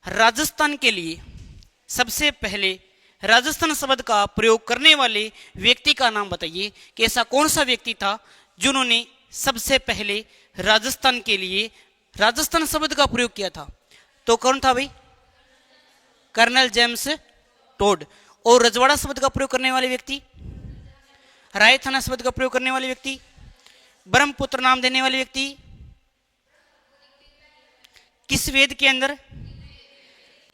राजस्थान के लिए सबसे पहले राजस्थान शब्द का प्रयोग करने वाले व्यक्ति का नाम बताइए कि ऐसा कौन सा व्यक्ति था जिन्होंने सबसे पहले राजस्थान के लिए राजस्थान शब्द का प्रयोग किया था। तो कौन था भाई? Colonel James Tod. और रजवाड़ा शब्द का प्रयोग करने वाले व्यक्ति, रायथाना शब्द का प्रयोग करने वाले व्यक्ति, ब्रह्मपुत्र नाम देने वाले व्यक्ति, किस वेद के अंदर?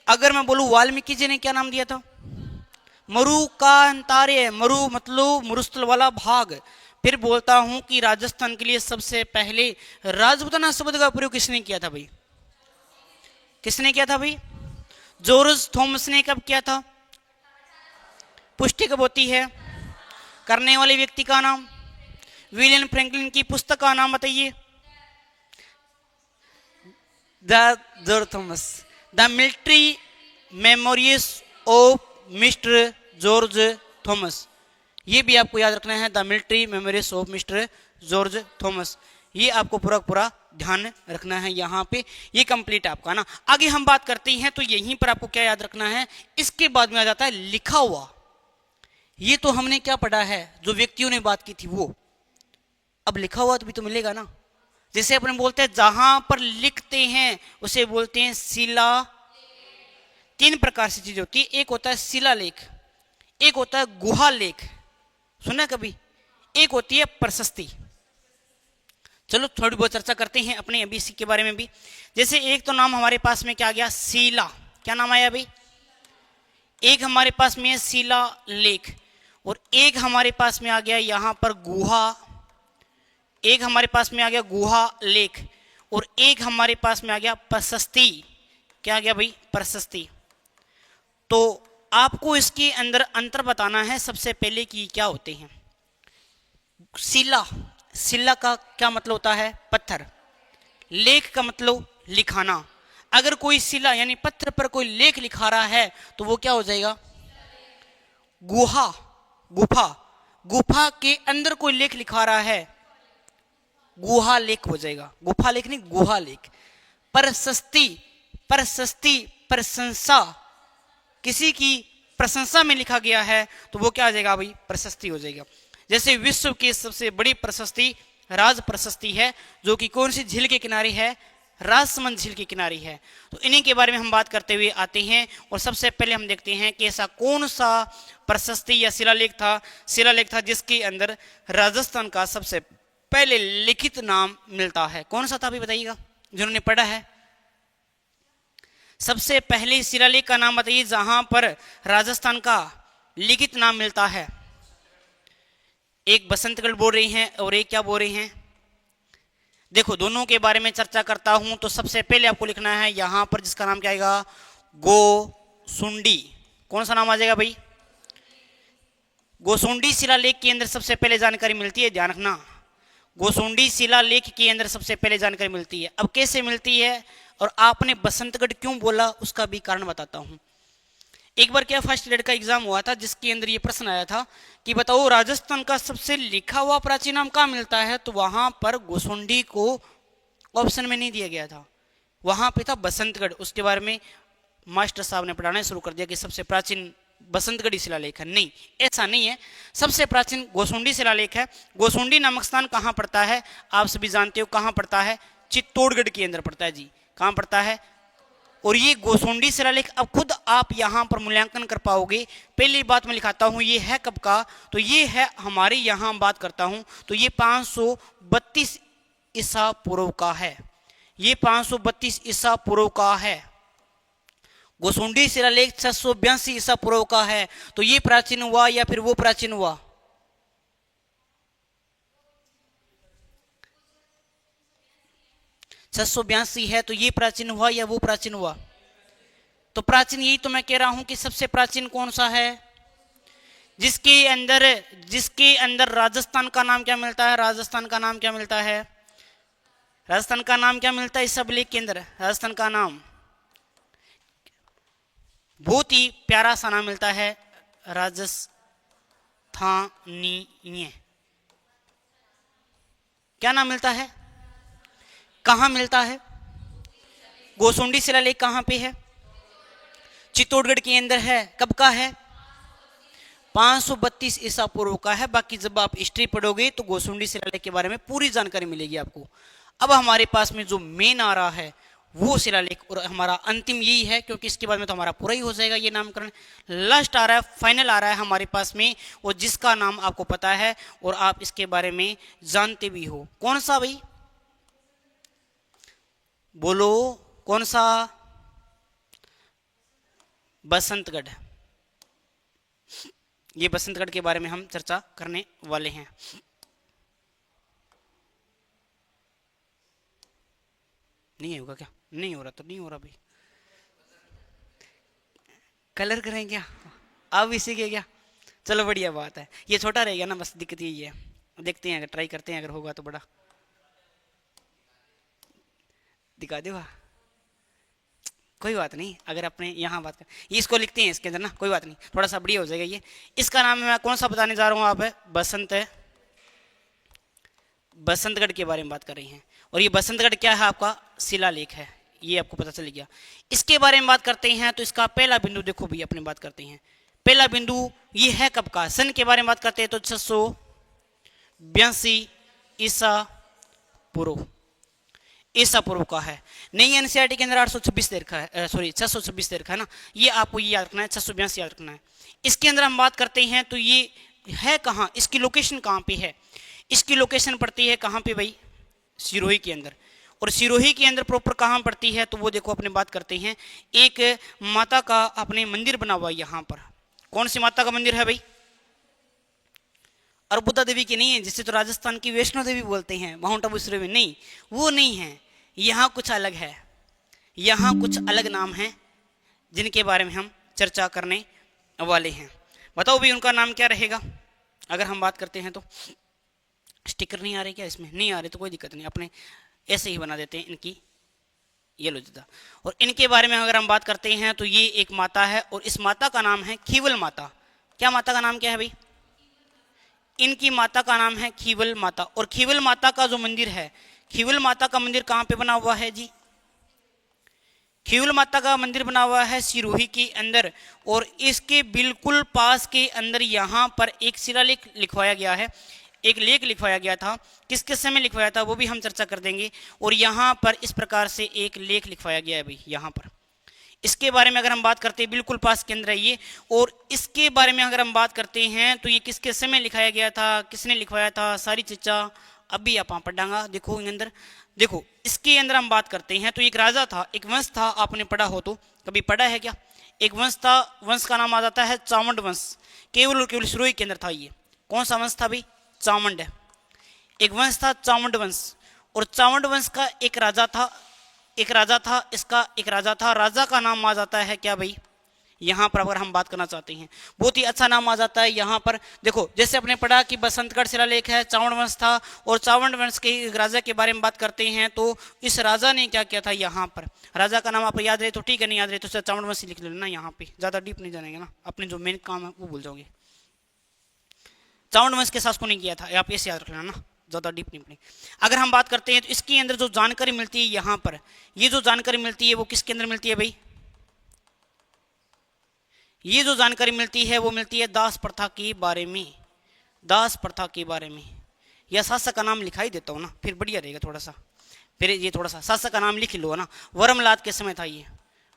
अगर मैं बोलूं वाल्मीकि जी ने क्या नाम दिया था? मरु का अंतार्य, मरु मतलब मरुस्थल वाला भाग। फिर बोलता हूं कि राजस्थान के लिए सबसे पहले राजपूताना शब्द का प्रयोग किसने किया था भाई? किसने किया था भाई? जॉर्ज थॉमस ने कब किया था? पुष्टि कब होती है? करने वाले व्यक्ति का नाम? विलियम फ्रैंकलिन की पुस्तक का नाम बताइए। George Thomas, the military memories of mister George Thomas. ये भी आपको याद रखना है, the military memories of mister George Thomas. ये आपको पूरा ध्यान रखना है यहाँ पे। ये कंप्लीट आपका ना। आगे हम बात करते हैं तो यहीं पर आपको क्या याद रखना है, इसके बाद में आ जाता है लिखा हुआ। ये तो हमने क्या पढ़ा है, जो व्यक्तियों ने बात की थी वो। अब लिखा हुआ तो भी तो मिलेगा ना। जैसे अपन बोलते हैं जहां पर लिखते हैं उसे बोलते हैं शिला। तीन प्रकार से चीज होती है, एक होता है शिलालेख, एक होता है गुहा लेख, सुना कभी, एक होती है प्रशस्ति। चलो थोड़ी बहुत चर्चा करते हैं अपने अभी इसी के बारे में भी। जैसे एक तो नाम हमारे पास में क्या आ गया, शिला। क्या नाम आया भाई? एक हमारे पास में है शिला लेख, और एक हमारे पास में आ गया यहां पर गुहा। एक हमारे पास में आ गया गुहा लेख, और एक हमारे पास में आ गया प्रशस्ति। क्या आ गया भाई? प्रशस्ति। तो आपको इसके अंदर अंतर बताना है सबसे पहले कि क्या होते हैं। शिला, शिला का क्या मतलब होता है? पत्थर। लेख का मतलब लिखाना। अगर कोई शिला यानी पत्थर पर कोई लेख लिखा रहा है तो वो क्या हो जाएगा? गुहा, गुफा। गुफा के अंदर कोई लेख लिखा रहा है, गुहा लेख हो जाएगा। गुफा लेख नहीं, गुहा लेख। प्रशस्ति, प्रशस्ति प्रशंसा, किसी की प्रशंसा में लिखा गया है तो वो क्या आ जाएगा भाई? प्रशस्ति हो जाएगा। जैसे विश्व की सबसे बड़ी प्रशस्ति राज प्रशस्ति है, जो कि कौन सी झील के किनारे है? राजसमंद झील के किनारे है। तो इन्हीं के बारे में हम बात करते हुए आते हैं, और सबसे पहले हम देखते हैं कि ऐसा कौन सा प्रशस्ति या शिलालेख था, शिलालेख था जिसके अंदर राजस्थान का सबसे पहले लिखित नाम मिलता है। कौन सा था अभी बताइएगा जिन्होंने पढ़ा है? सबसे पहले शिलालेख का नाम बताइए जहां पर राजस्थान का लिखित नाम मिलता है। एक बसंतगढ़ बोल रही हैं और एक क्या बोल रही हैं? देखो दोनों के बारे में चर्चा करता हूं तो सबसे पहले आपको लिखना है यहां पर जिसका नाम क्या आएगा? गोसुंडी। कौन सा नाम आ जाएगा भाई? गोसुंडी शिलालेख के अंदर सबसे पहले जानकारी मिलती है, ध्यान रखना। गोसुंडी शिलालेख के अंदर सबसे पहले जानकारी मिलती है। अब कैसे मिलती है और आपने बसंतगढ़ क्यों बोला उसका भी कारण बताता हूं। एक बार क्या फर्स्ट ग्रेड का एग्जाम हुआ था जिसके अंदर ये प्रश्न आया था कि बताओ राजस्थान का सबसे लिखा हुआ प्राचीन नाम कहाँ मिलता है, तो वहां पर गोसुंडी को ऑप्शन में नहीं दिया गया था, वहां पे था बसंतगढ़। उसके बारे में मास्टर साहब ने पढ़ाना शुरू कर दिया कि सबसे प्राचीन बसंतगढ़ी शिलालेख है। नहीं, ऐसा नहीं है, सबसे प्राचीन गोसुंडी शिलालेख है। गोसुंडी नामक स्थान कहाँ पड़ता है? आप सभी जानते हो कहाँ पड़ता है? चित्तौड़गढ़ के अंदर पड़ता है जी। कहाँ पड़ता है? और ये गोसुंडी शिलालेख अब खुद आप यहाँ पर मूल्यांकन कर पाओगे। पहली बात मैं लिखाता हूँ, ये है कब का? तो ये है हमारे यहाँ बात करता हूँ तो ये 532 ईसा पूर्व का है। ये 532 ईसा पूर्व का है। गोसुंडी शिलालेख 682 ईसा पूर्व का है। तो ये प्राचीन हुआ या फिर वो प्राचीन हुआ? 682 है तो ये प्राचीन हुआ या वो प्राचीन हुआ? तो प्राचीन, यही तो मैं कह रहा हूं कि सबसे प्राचीन कौन सा है? जिसके अंदर राजस्थान का नाम क्या मिलता है? राजस्थान का नाम क्या मिलता है? राजस्थान का नाम क्या मिलता है इस सब लेख के अंदर? राजस्थान का नाम बहुत ही प्यारा सा नाम मिलता है, राजस्थानीय। क्या नाम मिलता है? कहां मिलता है? गोसुंडी शिलालेख कहां पे है? चित्तौड़गढ़ के अंदर है। कब का है? 532 ईसा पूर्व का है। बाकी जब आप हिस्ट्री पढ़ोगे तो गोसुंडी शिलालेख के बारे में पूरी जानकारी मिलेगी आपको। अब हमारे पास में जो मेन आ रहा है वो शिलालेख, और हमारा अंतिम यही है, क्योंकि इसके बाद में तो हमारा पूरा ही हो जाएगा ये नामकरण। लास्ट आ रहा है, फाइनल आ रहा है हमारे पास में, और जिसका नाम आपको पता है और आप इसके बारे में जानते भी हो। कौन सा भाई, बोलो कौन सा? बसंतगढ़। ये बसंतगढ़ के बारे में हम चर्चा करने वाले हैं। नहीं होगा क्या? नहीं हो रहा तो नहीं हो रहा भाई। कलर करें क्या आप भी सीखे क्या? चलो बढ़िया बात है। ये छोटा रहेगा ना, बस दिक्कत यही है। देखते हैं, अगर ट्राई करते हैं, अगर होगा तो बड़ा दिखा देगा। कोई बात नहीं, अगर अपने यहाँ बात कर, ये इसको लिखते हैं इसके अंदर ना, कोई बात नहीं, थोड़ा सा बढ़िया हो जाएगा ये। इसका नाम मैं कौन सा बताने जा रहा हूँ, आप है बसंतगढ़ के बारे में बात कर रही हैं। और ये बसंतगढ़ क्या है, आपका शिलालेख है, ये आपको पता चल गया। इसके बारे में बात करते हैं तो इसका पहला बिंदु देखो भी, अपने बात करते हैं। पहला बिंदु ये है कब का, सन के बारे में बात करते हैं तो 682 ईसा पूर्व, ईसा पूर्व का है। नई एनसीईआरटी के अंदर 826 रखा है, सॉरी 626 रखा है ना, ये आपको ये याद रखना है, 682 याद रखना है। इसके अंदर हम बात करते हैं तो ये है कहाँ, इसकी लोकेशन कहाँ पे है? इसकी लोकेशन पड़ती है कहाँ पे भाई? सिरोही के अंदर। और सिरोही के अंदर प्रॉपर कहाँ पड़ती है तो वो देखो अपने बात करते हैं। एक माता का अपने मंदिर बना हुआ है यहाँ पर। कौन सी माता का मंदिर है भाई? अर्बुदा देवी की नहीं है, जिसे तो राजस्थान की वैष्णो देवी बोलते हैं, माउंट आबू सिरोही में नहीं, वो नहीं है। यहाँ कुछ अलग है, यहाँ कुछ अलग नाम है जिनके बारे में हम चर्चा करने वाले हैं। बताओ भी उनका नाम क्या रहेगा? अगर हम बात करते हैं तो स्टिकर नहीं आ रहे क्या इसमें? नहीं आ रहे तो कोई दिक्कत नहीं, अपने ऐसे ही बना देते हैं इनकी, ये लो दादा। और इनके बारे में अगर हम बात करते हैं तो ये एक माता है, और इस माता का नाम है खीवल माता। क्या माता का नाम क्या है भाई? इनकी माता का नाम है खीवल माता। और खीवल माता का जो मंदिर है, खीवल माता का मंदिर कहाँ पे बना हुआ है जी? खीवल माता का मंदिर बना हुआ है सिरोही के अंदर। और इसके बिल्कुल पास के अंदर यहाँ पर एक शिलालेख लिखवाया गया है, एक लेख लिखवाया गया था। किस किस समय लिखवाया था वो भी हम चर्चा कर देंगे। और यहाँ पर इस प्रकार से एक लेख लिखवाया गया है भाई यहाँ पर। इसके बारे में अगर हम बात करते हैं, बिल्कुल पास के अंदर है ये। और इसके बारे में अगर हम बात करते हैं तो ये किसके समय लिखाया गया था, किसने लिखवाया था, सारी चीज़ा अभी आप पढ़ांगा। देखो अंदर, देखो इसके अंदर हम बात करते हैं तो एक राजा था, एक वंश था, आपने पढ़ा हो तो, कभी पढ़ा है क्या? एक वंश था, वंश का नाम आ जाता है चावंड वंश। केवल और केवल सिरोही के अंदर था ये। कौन सा वंश था भाई? चावंड। एक वंश था चावंड वंश। और चावंड वंश का एक राजा था, एक राजा था, इसका एक राजा था, राजा का नाम आ जाता है क्या भाई? यहाँ पर अगर हम बात करना चाहते हैं, बहुत ही अच्छा नाम आ जाता है यहाँ पर। देखो जैसे आपने पढ़ा कि बसंतगढ़ शिलालेख है, चावंड वंश था, और चावंड वंश के राजा के बारे में बात करते हैं तो इस राजा ने क्या किया था यहाँ पर। राजा का नाम आपको याद रहे तो ठीक है, नहीं याद रहे तो चावंड वंश लिख लेना यहाँ पे, ज़्यादा डीप नहीं जानेंगे ना, अपने जो मेन काम है वो भूल जाओगे। चावंड वंश के शासकों ने किया था, आप ऐसे याद रखना ना, ज़्यादा डीप नहीं पड़ी। अगर हम बात करते हैं तो इसके अंदर जो जानकारी मिलती है यहाँ पर, ये जो जानकारी मिलती है वो किसके अंदर मिलती है भाई? ये जो जानकारी मिलती है वो मिलती है दास प्रथा के बारे में, दास प्रथा के बारे में। या शासक का नाम लिखा ही देता हूँ ना, फिर बढ़िया रहेगा थोड़ा सा। फिर ये थोड़ा सा शासक का नाम लिख लो ना। वर्मलात के समय था ये,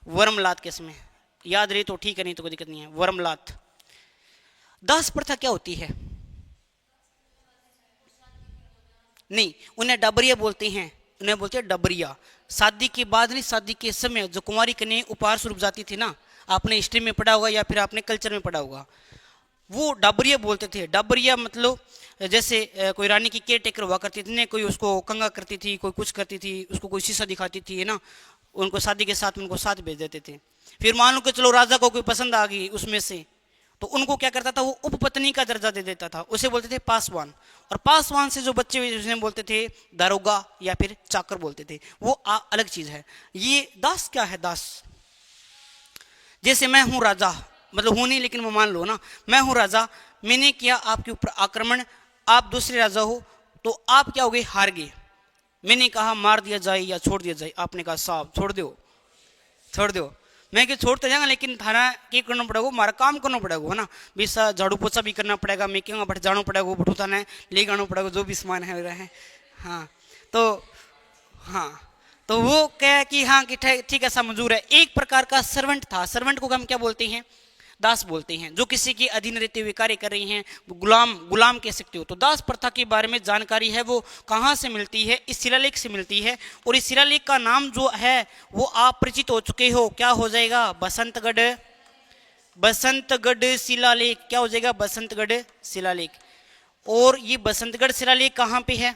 वर्मलात के समय, याद रहे तो ठीक है, नहीं तो कोई दिक्कत नहीं है। वर्मलात। दास प्रथा क्या होती है? नहीं, उन्हें डबरिया बोलते हैं, उन्हें बोलते हैं डबरिया। शादी के बाद नहीं, शादी के समय जो कुंवारी कन्या उपहार स्वरूप जाती थी ना, आपने हिस्ट्री में पढ़ा होगा या फिर आपने कल्चर में पढ़ा होगा, वो डबरिया बोलते थे। डबरिया मतलब जैसे कोई रानी की केयर टेकर हुआ करती थी ना, कोई उसको कंगा करती थी, कोई कुछ करती थी, उसको कोई शीशा दिखाती थी, है ना, उनको शादी के साथ उनको साथ भेज देते थे। फिर मान लो कि चलो राजा को कोई पसंद आ गई उसमें से, तो उनको क्या करता था, वो उपपत्नी का दर्जा दे देता था, उसे बोलते थे पासवान। और पासवान से जो बच्चे उसे बोलते थे दारोगा या फिर चाकर बोलते थे, वो अलग चीज है। ये दास क्या है? दास जैसे मैं हूं राजा, मतलब हूं नहीं लेकिन वो मान लो ना, मैं हूं राजा, मैंने किया आपके ऊपर आक्रमण, आप दूसरे राजा हो, तो आप क्या हो गए? हार गए। मैंने कहा मार दिया जाए या छोड़ दिया जाए, आपने कहा साहब छोड़ दो, छोड़ दो। मैं कि छोड़ तो जाऊंगा लेकिन थाना के करना पड़ेगा, हमारा काम करना पड़ेगा, है ना। बीसा झाड़ू पोछा भी करना पड़ेगा, मेकिंग बट जाना पड़ेगा, बट उठाना है, ले जाना पड़ेगा जो भी सामान है वगैरह है। हाँ तो हाँ तो वो क्या है कि हाँ कि ठीक है ऐसा मंजूर है। एक प्रकार का सर्वेंट था, सर्वेंट को हम क्या बोलते हैं, दास बोलते हैं, जो किसी के अधीन रहते हुए कार्य कर रही हैं, गुलाम गुलाम कह सकते हो। तो दास प्रथा के बारे में जानकारी है वो कहाँ से मिलती है, इस शिलालेख से मिलती है। और इस शिलालेख का नाम जो है वो आप परिचित हो चुके हो, क्या हो जाएगा, बसंतगढ़, बसंतगढ़ शिलालेख। क्या हो जाएगा, बसंतगढ़ शिलालेख। और ये बसंतगढ़ शिलालेख कहाँ पे है,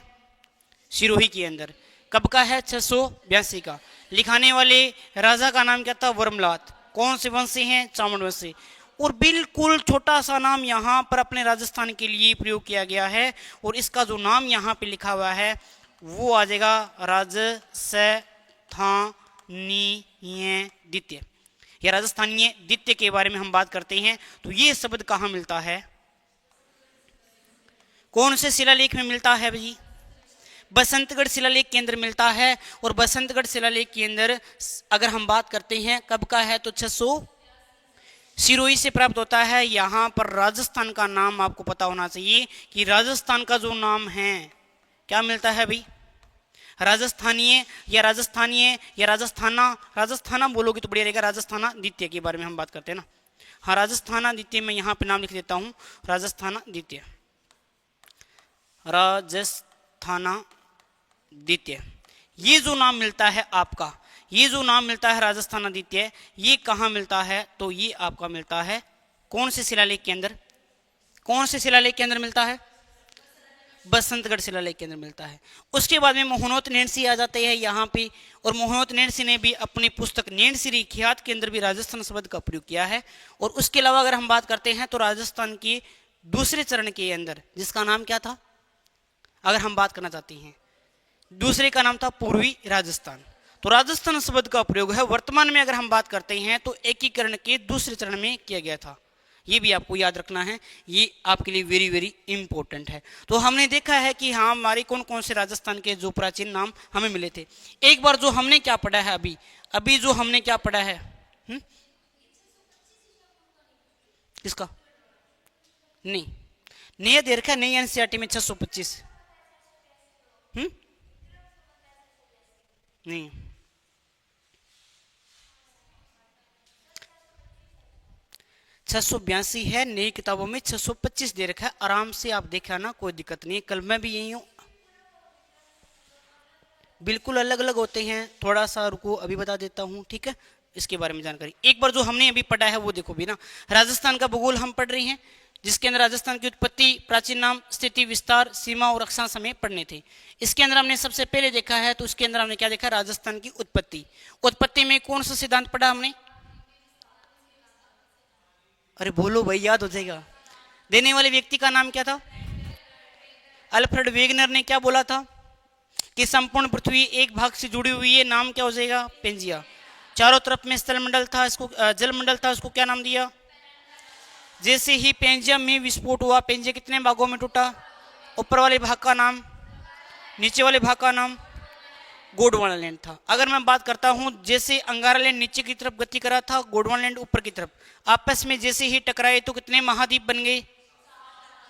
सिरोही के अंदर। कब का है, 682 का। लिखाने वाले राजा का नाम क्या था, वर्मलात। कौन से वंश से हैं, चावड़ वंश से। और बिल्कुल छोटा सा नाम यहाँ पर अपने राजस्थान के लिए प्रयोग किया गया है, और इसका जो नाम यहाँ पे लिखा हुआ है वो आ जाएगा राजस्थानीय द्वितीय। या राजस्थानीय द्वितीय के बारे में हम बात करते हैं तो ये शब्द कहाँ मिलता है, कौन से शिलालेख में मिलता है भाई, बसंतगढ़ शिलालेख के अंदर मिलता है। और बसंतगढ़ शिलालेख के अंदर अगर हम बात करते हैं कब का है तो 600 सिरोही से प्राप्त होता है। यहाँ पर राजस्थान का नाम आपको पता होना चाहिए कि राजस्थान का जो नाम है क्या मिलता है भाई, राजस्थानीय या राजस्थानीय या राजस्थाना। राजस्थाना बोलोगे तो बढ़िया रहेगा, राजस्थाना द्वितीय के बारे में हम बात करते हैं ना। हाँ राजस्थाना द्वितीय, मैं यहाँ पे नाम लिख देता हूँ, राजस्थाना द्वितीय, राजस्थाना द्वितीय। ये जो नाम मिलता है आपका, ये जो नाम मिलता है राजस्थान द्वितीय, ये कहाँ मिलता है तो ये आपका मिलता है कौन से शिलालेख के अंदर, कौन से शिलालेख के अंदर मिलता है, बसंतगढ़ शिलालेख के अंदर मिलता है। उसके बाद में मोहनोत नैणसी आ जाते हैं यहाँ पे, और मोहनोत नैणसी ने भी अपनी पुस्तक नैणसी ख्यात के अंदर भी राजस्थान शब्द का प्रयोग किया है। और उसके अलावा अगर हम बात करते हैं तो राजस्थान के दूसरे चरण के अंदर जिसका नाम क्या था, अगर हम बात करना चाहते हैं, दूसरे का नाम था पूर्वी राजस्थान। तो राजस्थान शब्द का प्रयोग है वर्तमान में अगर हम बात करते हैं तो एकीकरण के दूसरे चरण में किया गया था। ये भी आपको याद रखना है, ये आपके लिए वेरी वेरी इंपॉर्टेंट है। तो हमने देखा है कि हाँ हमारे कौन कौन से राजस्थान के जो प्राचीन नाम हमें मिले थे। एक बार जो हमने क्या पढ़ा है अभी अभी जो हमने क्या पढ़ा है, किसका नहीं नया दे रखा है, नई एनसीईआरटी में 625 नहीं, 682 है, नई किताबों में 625 दे रखा है। आराम से आप देखा ना, कोई दिक्कत नहीं है। कल मैं भी यही हूँ, बिल्कुल अलग अलग होते हैं। थोड़ा सा रुको, अभी बता देता हूँ, ठीक है, इसके बारे में जानकारी। एक बार जो हमने अभी पढ़ा है वो देखो भी ना, राजस्थान का भूगोल हम पढ़ रहे हैं, जिसके अंदर राजस्थान की उत्पत्ति, प्राचीन नाम, स्थिति, विस्तार, सीमा और अक्षांश हमें पढ़ने थे। इसके अंदर हमने सबसे पहले देखा है तो उसके अंदर हमने क्या देखा, राजस्थान की उत्पत्ति। उत्पत्ति में कौन सा सिद्धांत पढ़ा हमने, अरे बोलो भाई याद हो जाएगा। देने वाले व्यक्ति का नाम क्या था, अल्फ्रेड वेगनर ने क्या बोला था कि संपूर्ण पृथ्वी एक भाग से जुड़ी हुई है, नाम क्या हो जाएगा, पेंजिया। चारों तरफ में स्थल मंडल था, इसको जल मंडल था, उसको क्या नाम दिया। जैसे ही पेंजिया में विस्फोट हुआ, पेंजिया कितने भागों में टूटा, ऊपर वाले भाग का नाम, नीचे वाले भाग का नाम गोंडवाना लैंड था। अगर मैं बात करता हूं, जैसे अंगारा लैंड नीचे की तरफ गति करा था, गोंडवाना लैंड ऊपर की तरफ, आपस में जैसे ही टकराए तो कितने महाद्वीप बन गए,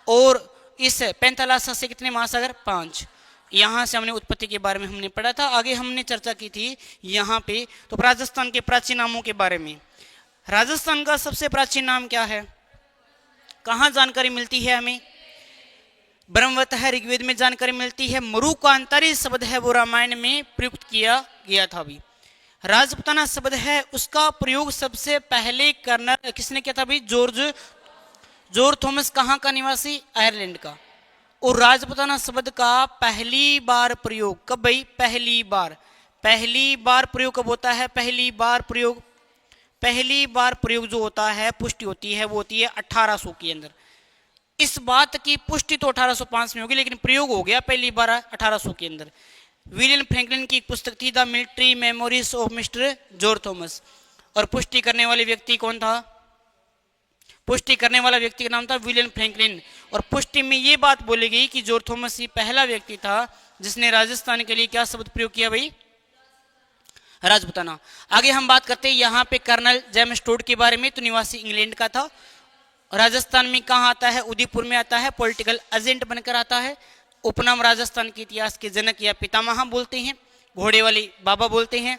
और इस पैंतालासा से कितने महासागर, 5। यहां से हमने उत्पत्ति के बारे में हमने पढ़ा था। आगे हमने चर्चा की थी यहाँ पे तो राजस्थान के प्राचीन नामों के बारे में। राजस्थान का सबसे प्राचीन नाम क्या है, कहाँ जानकारी मिलती है हमें, ब्रह्मवत है, ऋग्वेद में जानकारी मिलती है। मरुकांतारी शब्द है वो रामायण में प्रयुक्त किया गया था। भी राजपुताना शब्द है उसका प्रयोग सबसे पहले कर्नल किसने किया था भाई, जॉर्ज थॉमस, कहाँ का निवासी, आयरलैंड का। और राजपुताना शब्द का पहली बार प्रयोग कब भाई, पहली बार प्रयोग कब होता है, पहली बार प्रयोग जो होता है, पुष्टि होती है वो होती है 1800 के अंदर। इस बात की पुष्टि तो 1805 में होगी, लेकिन प्रयोग हो गया पहली बार 1800 के अंदर। विलियम फ्रैंकलिन की एक पुस्तक थी the military memories of mister George Thomas, और पुष्टि करने वाले व्यक्ति कौन था, पुष्टि करने वाला व्यक्ति का नाम था विलियम फ्रैंकलिन। और पुष्टि में ये बात बोली गई कि जॉर्ज थॉमस ही पहला व्यक्ति था जिसने राजस्थान के लिए क्या शब्द प्रयोग किया भाई, राजपूताना। आगे हम बात करते हैं यहाँ पे कर्नल जेम्स टोड के बारे में, तो निवासी इंग्लैंड का था। राजस्थान में कहाँ आता है? उदयपुर में आता है, पॉलिटिकल एजेंट बनकर आता है। उपनाम राजस्थान के इतिहास के जनक या पितामह बोलते हैं, घोड़े वाले बाबा बोलते हैं।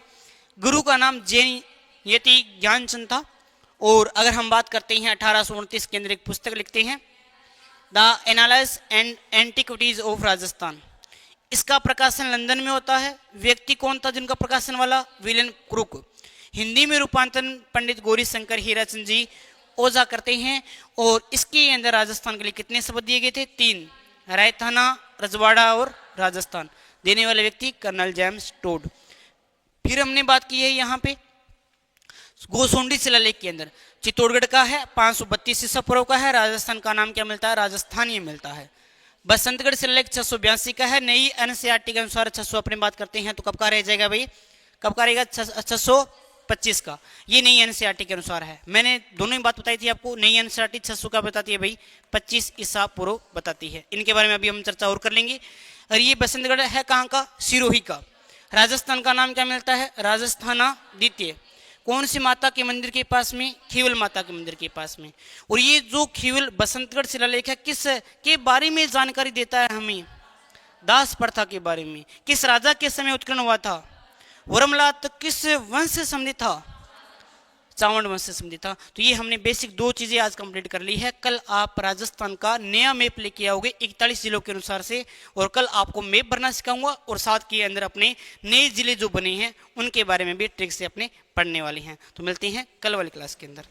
गुरु का नाम जैन यति ज्ञानचंद था। और अगर हम बात करते हैं 1829 के अंदर एक पुस्तक लिखते हैं, the analysis and antiquities of Rajasthan. इसका प्रकाशन लंदन में होता है। व्यक्ति कौन था जिनका प्रकाशन वाला? William crook. हिंदी में रूपांतरण पंडित गौरी शंकर हीराचंद जी ओझा करते हैं। और इसके अंदर राजस्थान के लिए कितने शब्द दिए गए थे? 3, रायथाना, रजवाड़ा और राजस्थान। देने वाले व्यक्ति कर्नल जेम्स टोड। फिर हमने बात की है यहाँ पे गोसोंडी शिलालेख के अंदर, चित्तौड़गढ़ का है, 532 ईसा पूर्व का है। राजस्थान का नाम क्या मिलता है? राजस्थानी मिलता है। बसंतगढ़ शिलालेख 682 का है। नई एनसीईआरटी के अनुसार 600 अपने बात करते हैं तो कब का रह जाएगा भाई? कब का रहेगा? 625 का। ये नई एनसीईआरटी के अनुसार है। मैंने दोनों ही बात बताई थी आपको। नई एनसीईआरटी 600 का बताती है भाई, 25 ईसा पूर्व बताती है। इनके बारे में अभी हम चर्चा और कर लेंगे। और ये बसंतगढ़ है कहाँ का? सिरोही का। राजस्थान का नाम क्या मिलता है? राजस्थाना द्वितीय। कौन सी माता के मंदिर के पास में? खीवल माता के मंदिर के पास में। और ये जो खीवल बसंतगढ़ शिलालेख है किस के बारे में जानकारी देता है हमें? दास प्रथा के बारे में। किस राजा के समय उत्कीर्ण हुआ था? वर्मलात किस वंश से संबंधित था? चावंड वंश से संबंधित था। तो ये हमने बेसिक 2 चीजें आज कंप्लीट कर ली है। कल आप राजस्थान का नया मैप लेके आओगे 41 जिलों के अनुसार से, और कल आपको मैप भरना सिखाऊंगा और साथ के अंदर अपने नए जिले जो बने हैं उनके बारे में भी ट्रिक से अपने पढ़ने वाले हैं। तो मिलते हैं कल वाली क्लास के अंदर।